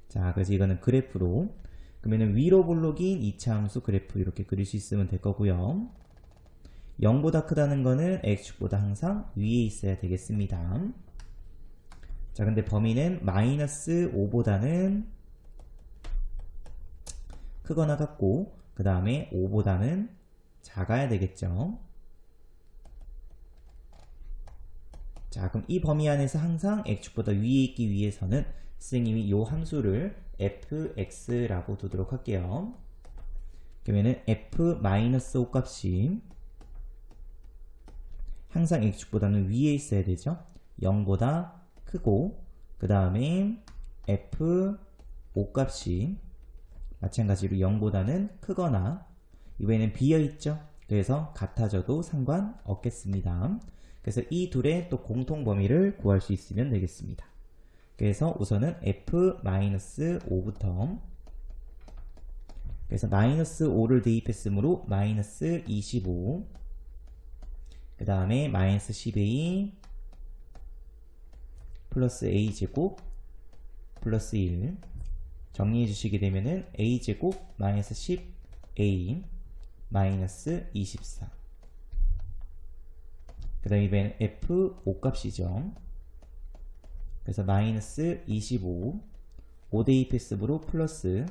자, 그래서 이거는 그래프로 그러면 위로 볼록인 2차 함수 그래프 이렇게 그릴 수 있으면 될 거고요. 0보다 크다는 거는 x축보다 항상 위에 있어야 되겠습니다. 자, 근데 범위는 마이너스 5보다는 크거나 같고 그 다음에 5보다는 작아야 되겠죠. 자, 그럼 이 범위 안에서 항상 x축보다 위에 있기 위해서는 선생님이 이 함수를 fx라고 두도록 할게요. 그러면은 f-5 값이 항상 x축보다는 위에 있어야 되죠. 0보다 크고 그 다음에 f5 값이 마찬가지로 0보다는 크거나 이번에는 비어있죠. 그래서 같아져도 상관없겠습니다. 그래서 이 둘의 또 공통 범위를 구할 수 있으면 되겠습니다. 그래서 우선은 f-5부터 그래서 마이너스 5를 대입했으므로 마이너스 25 그 다음에 마이너스 10a 플러스 a제곱 플러스 1 정리해 주시게 되면은 a제곱 마이너스 10a 마이너스 24 그 다음에 이번엔 f5 값이죠. 그래서 마이너스 25 5 대입했으므로 플러스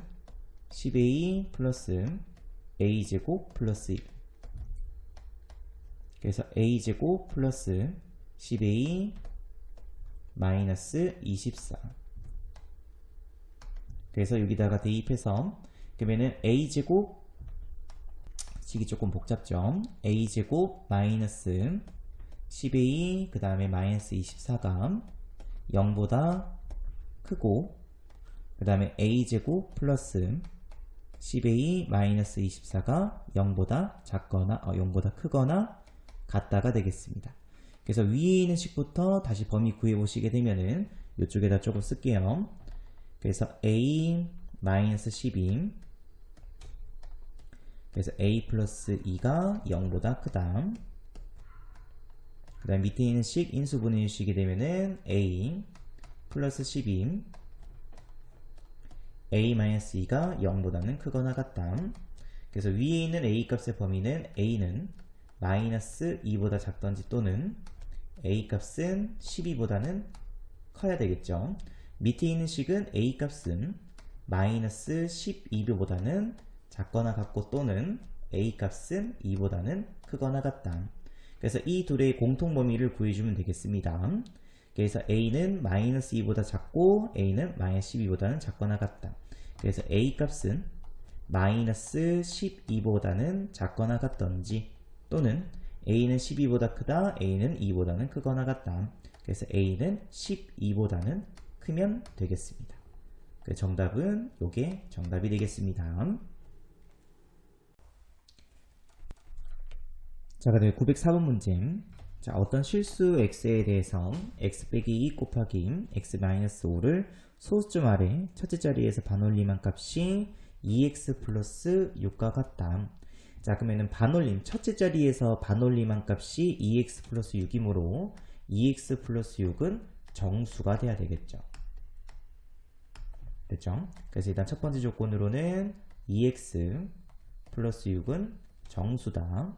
10a 플러스 a제곱 플러스 1 그래서 a제곱 플러스 10a 마이너스 24 그래서 여기다가 대입해서 그러면은 a제곱 식이 조금 복잡죠. a제곱 마이너스 10a 그 다음에 마이너스 24가 0보다 크고 그 다음에 a제곱 플러스 10a 마이너스 24가 0보다 작거나 0보다 크거나 같다가 되겠습니다. 그래서 위에 있는 식부터 다시 범위 구해 보시게 되면은 이쪽에다 조금 쓸게요. 그래서 a 마이너스 12 그래서 a 플러스 2가 0보다 크다. 그 다음 밑에 있는 식 인수분해 주시게 되면은 a 플러스 12 a 마이너스 2가 0보다는 크거나 같다. 그래서 위에 있는 a 값의 범위는 a는 마이너스 2보다 작던지 또는 a 값은 12보다는 커야 되겠죠. 밑에 있는 식은 a 값은 마이너스 12보다는 작거나 같고 또는 a 값은 2보다는 크거나 같다. 그래서 이 둘의 공통 범위를 구해주면 되겠습니다. 그래서 a는 마이너스 2보다 작고 a는 마이너스 12보다는 작거나 같다. 그래서 a 값은 마이너스 12보다는 작거나 같던지 또는 a는 12보다 크다, a는 2보다는 크거나 같다. 그래서 a는 12보다는 크면 되겠습니다. 그 정답은 요게 정답이 되겠습니다. 자, 그다음에 904번 문제. 자, 어떤 실수 x에 대해서 x 빼기 2 곱하기 x-5를 소수점 아래 첫째 자리에서 반올림한 값이 2x 플러스 6과 같다. 자, 그러면은 반올림, 첫째 자리에서 반올림한 값이 2x 플러스 6이므로 2x 플러스 6은 정수가 돼야 되겠죠. 됐죠? 그래서 일단 첫 번째 조건으로는 2x 플러스 6은 정수다.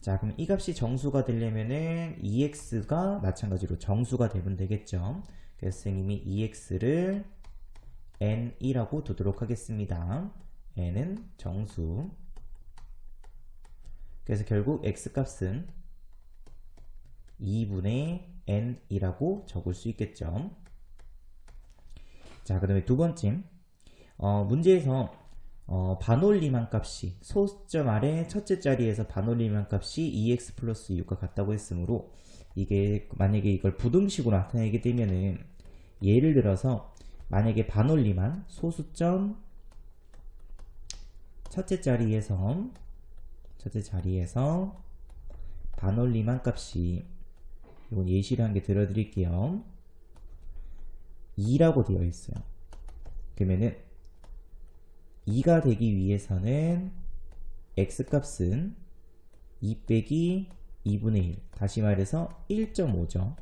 자, 그럼 이 값이 정수가 되려면은 2x가 마찬가지로 정수가 되면 되겠죠. 그래서 선생님이 2x를 n이라고 두도록 하겠습니다. n은 정수. 그래서 결국 x값은 2분의 n이라고 적을 수 있겠죠. 자, 그 다음에 두 번째, 문제에서 반올림한 값이 소수점 아래 첫째 자리에서 반올림한 값이 2x 플러스 6과 같다고 했으므로 이게 만약에 이걸 부등식으로 나타내게 되면은 예를 들어서 만약에 반올림한 소수점 첫째 자리에서 반올림한 값이, 이건 예시를 한 개 들어드릴게요. 2라고 되어 있어요. 그러면은 2가 되기 위해서는 x값은 2 빼기 2분의 1, 다시 말해서 1.5죠.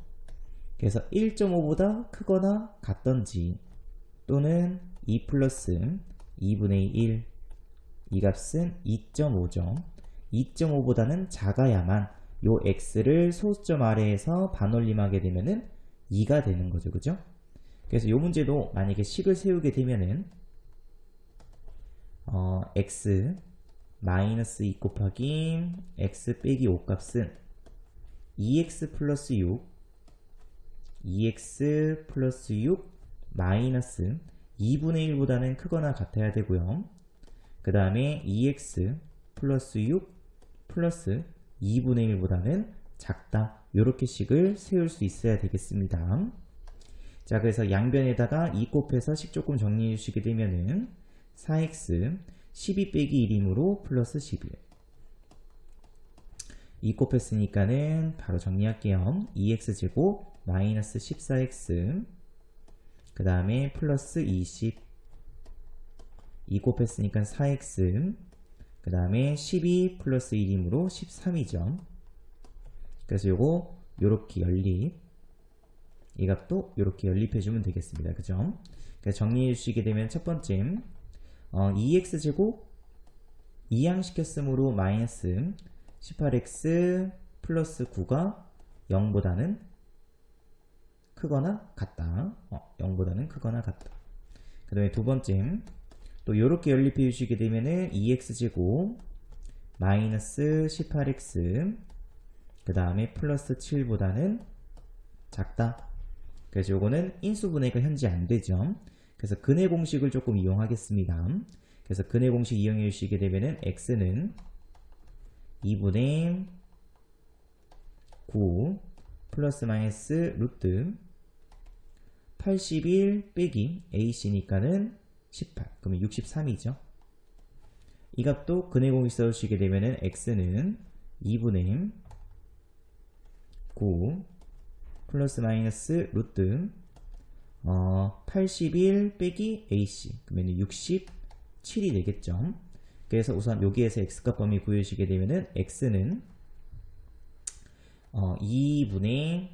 그래서 1.5보다 크거나 같던지, 또는 2 플러스 2분의 1, 이 값은 2.5죠. 2.5보다는 작아야만 요 x를 소수점 아래에서 반올림하게 되면은 2가 되는 거죠. 그죠? 그래서 요 문제도 만약에 식을 세우게 되면은 x 마이너스 2 곱하기 x 빼기 5 값은 2x 플러스 6 마이너스 2분의 1보다는 크거나 같아야 되고요. 그 다음에 2x 플러스 6 플러스 2분의 1보다는 작다. 요렇게 식을 세울 수 있어야 되겠습니다. 자, 그래서 양변에다가 2 곱해서 식 조금 정리해 주시게 되면은 4x 12 빼기 1이므로 플러스 11. 2 곱했으니까는 바로 정리할게요. 2x제곱 마이너스 14x, 그 다음에 플러스 20. 2 곱했으니까 4x, 그 다음에 12 플러스 1이므로 13이죠. 그래서 요거 요렇게 연립, 이 값도 요렇게 연립해주면 되겠습니다. 그죠? 그래서 정리해 주시게 되면 첫 번째 2x제곱 2항시켰으므로 마이너스 18x 플러스 9가 0보다는 크거나 같다. 0보다는 크거나 같다. 그 다음에 두 번째, 또 요렇게 연립해 주시게 되면은 2x제곱 마이너스 18x, 그 다음에 플러스 7보다는 작다. 그래서 요거는 인수분해가 현재 안 되죠. 그래서 근해 공식을 조금 이용하겠습니다. 그래서 근해 공식 이용해 주시게 되면은 x는 2분의 9 플러스 마이너스 루트 81 빼기 ac니까는 18, 그러면 63이죠. 이 값도 근해 공식 써주시게 되면은 x는 2분의 9 플러스 마이너스 루트 81 빼기 ac, 그러면 67이 되겠죠. 그래서 우선 여기에서 x값 범위 구해주시게 되면은 x는 2분의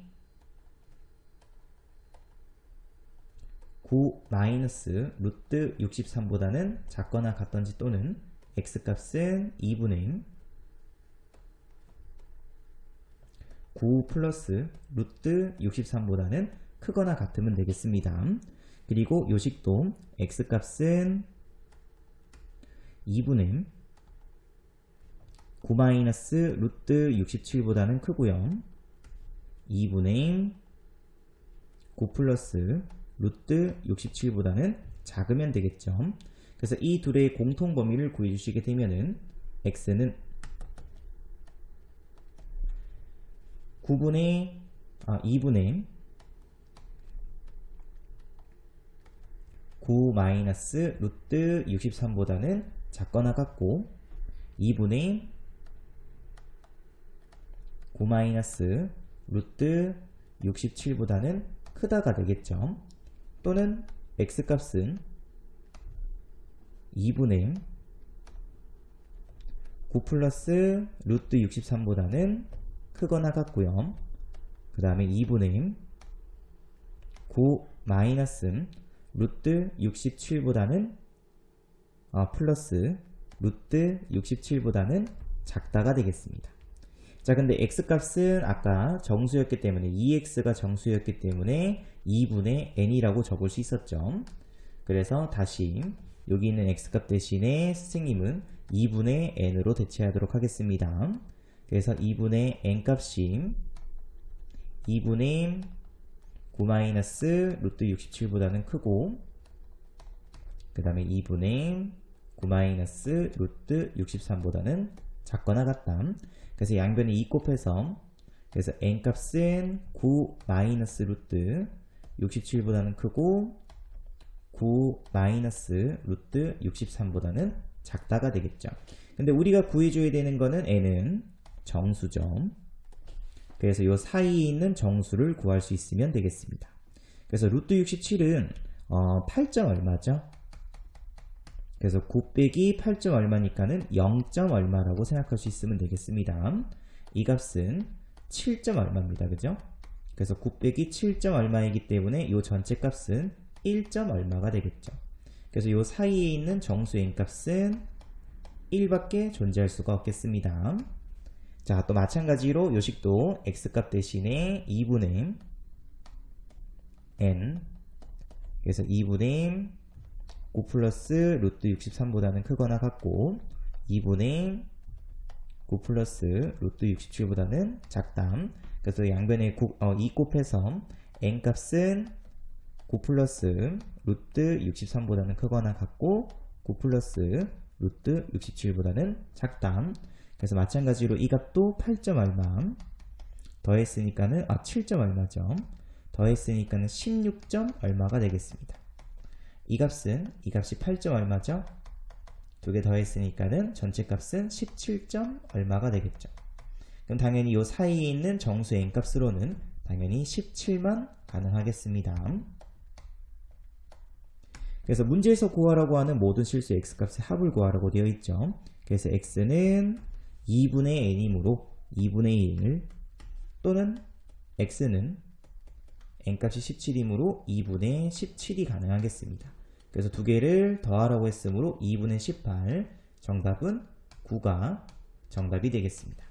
9 마이너스 루트 63보다는 작거나 같던지, 또는 x값은 2분의 9 플러스 루트 63보다는 크거나 같으면 되겠습니다. 그리고 요식도 x값은 2분의 9 마이너스 루트 67보다는 크고요. 2분의 9 플러스 루트 67보다는 작으면 되겠죠. 그래서 이 둘의 공통 범위를 구해주시게 되면은 x는 2분의 9 마이너스 루트 63보다는 작거나 같고, 2분의 9 마이너스 루트 67보다는 크다가 되겠죠. 또는 x값은 2분의 9 플러스 루트 63보다는 크거나 같고요. 그 다음에 2분의 9 마이너스 루트 67보다는 플러스 루트 67보다는 작다가 되겠습니다. 자, 근데 x값은 아까 정수였기 때문에 2x가 정수였기 때문에 2분의 n이라고 적을 수 있었죠. 그래서 다시 여기 있는 x값 대신에 선생님은 2분의 n으로 대체하도록 하겠습니다. 그래서 2분의 n 값이 2분의 9 마이너스 루트 67보다는 크고, 그 다음에 2분의 9 마이너스 루트 63보다는 작거나 같다. 그래서 양변에 2 곱해서, 그래서 n 값은 9 마이너스 루트 67보다는 크고 9 마이너스 루트 63보다는 작다가 되겠죠. 근데 우리가 구해줘야 되는 거는 n은 정수죠. 그래서 이 사이에 있는 정수를 구할 수 있으면 되겠습니다. 그래서 루트 67은 8점 얼마죠? 그래서 9 빼기 8점 얼마니까는 0점 얼마라고 생각할 수 있으면 되겠습니다. 이 값은 7점 얼마입니다. 그죠? 그래서 9 빼기 7점 얼마이기 때문에 이 전체 값은 1점 얼마가 되겠죠. 그래서 이 사이에 있는 정수 n 값은 1밖에 존재할 수가 없겠습니다. 자, 또 마찬가지로 요식도 x값 대신에 2분의 n, 그래서 2분의 9 플러스 루트 63보다는 크거나 같고 2분의 9 플러스 루트 67보다는 작다. 그래서 양변에 2 곱해서 n 값은 9 플러스 루트 63보다는 크거나 같고 9 플러스 루트 67보다는 작다. 그래서 마찬가지로 이 값도 8점 얼마 더했으니까는 7점 얼마죠. 더했으니까는 16점 얼마가 되겠습니다. 이 값이 8점 얼마죠? 두 개 더했으니까는 전체 값은 17점 얼마가 되겠죠. 그럼 당연히 이 사이에 있는 정수 n 값으로는 당연히 17만 가능하겠습니다. 그래서 문제에서 구하라고 하는 모든 실수 x값의 합을 구하라고 되어 있죠. 그래서 x는 2분의 n이므로 2분의 1 또는 x는 n값이 17이므로 2분의 17이 가능하겠습니다. 그래서 두 개를 더하라고 했으므로 2분의 18, 정답은 9가 정답이 되겠습니다.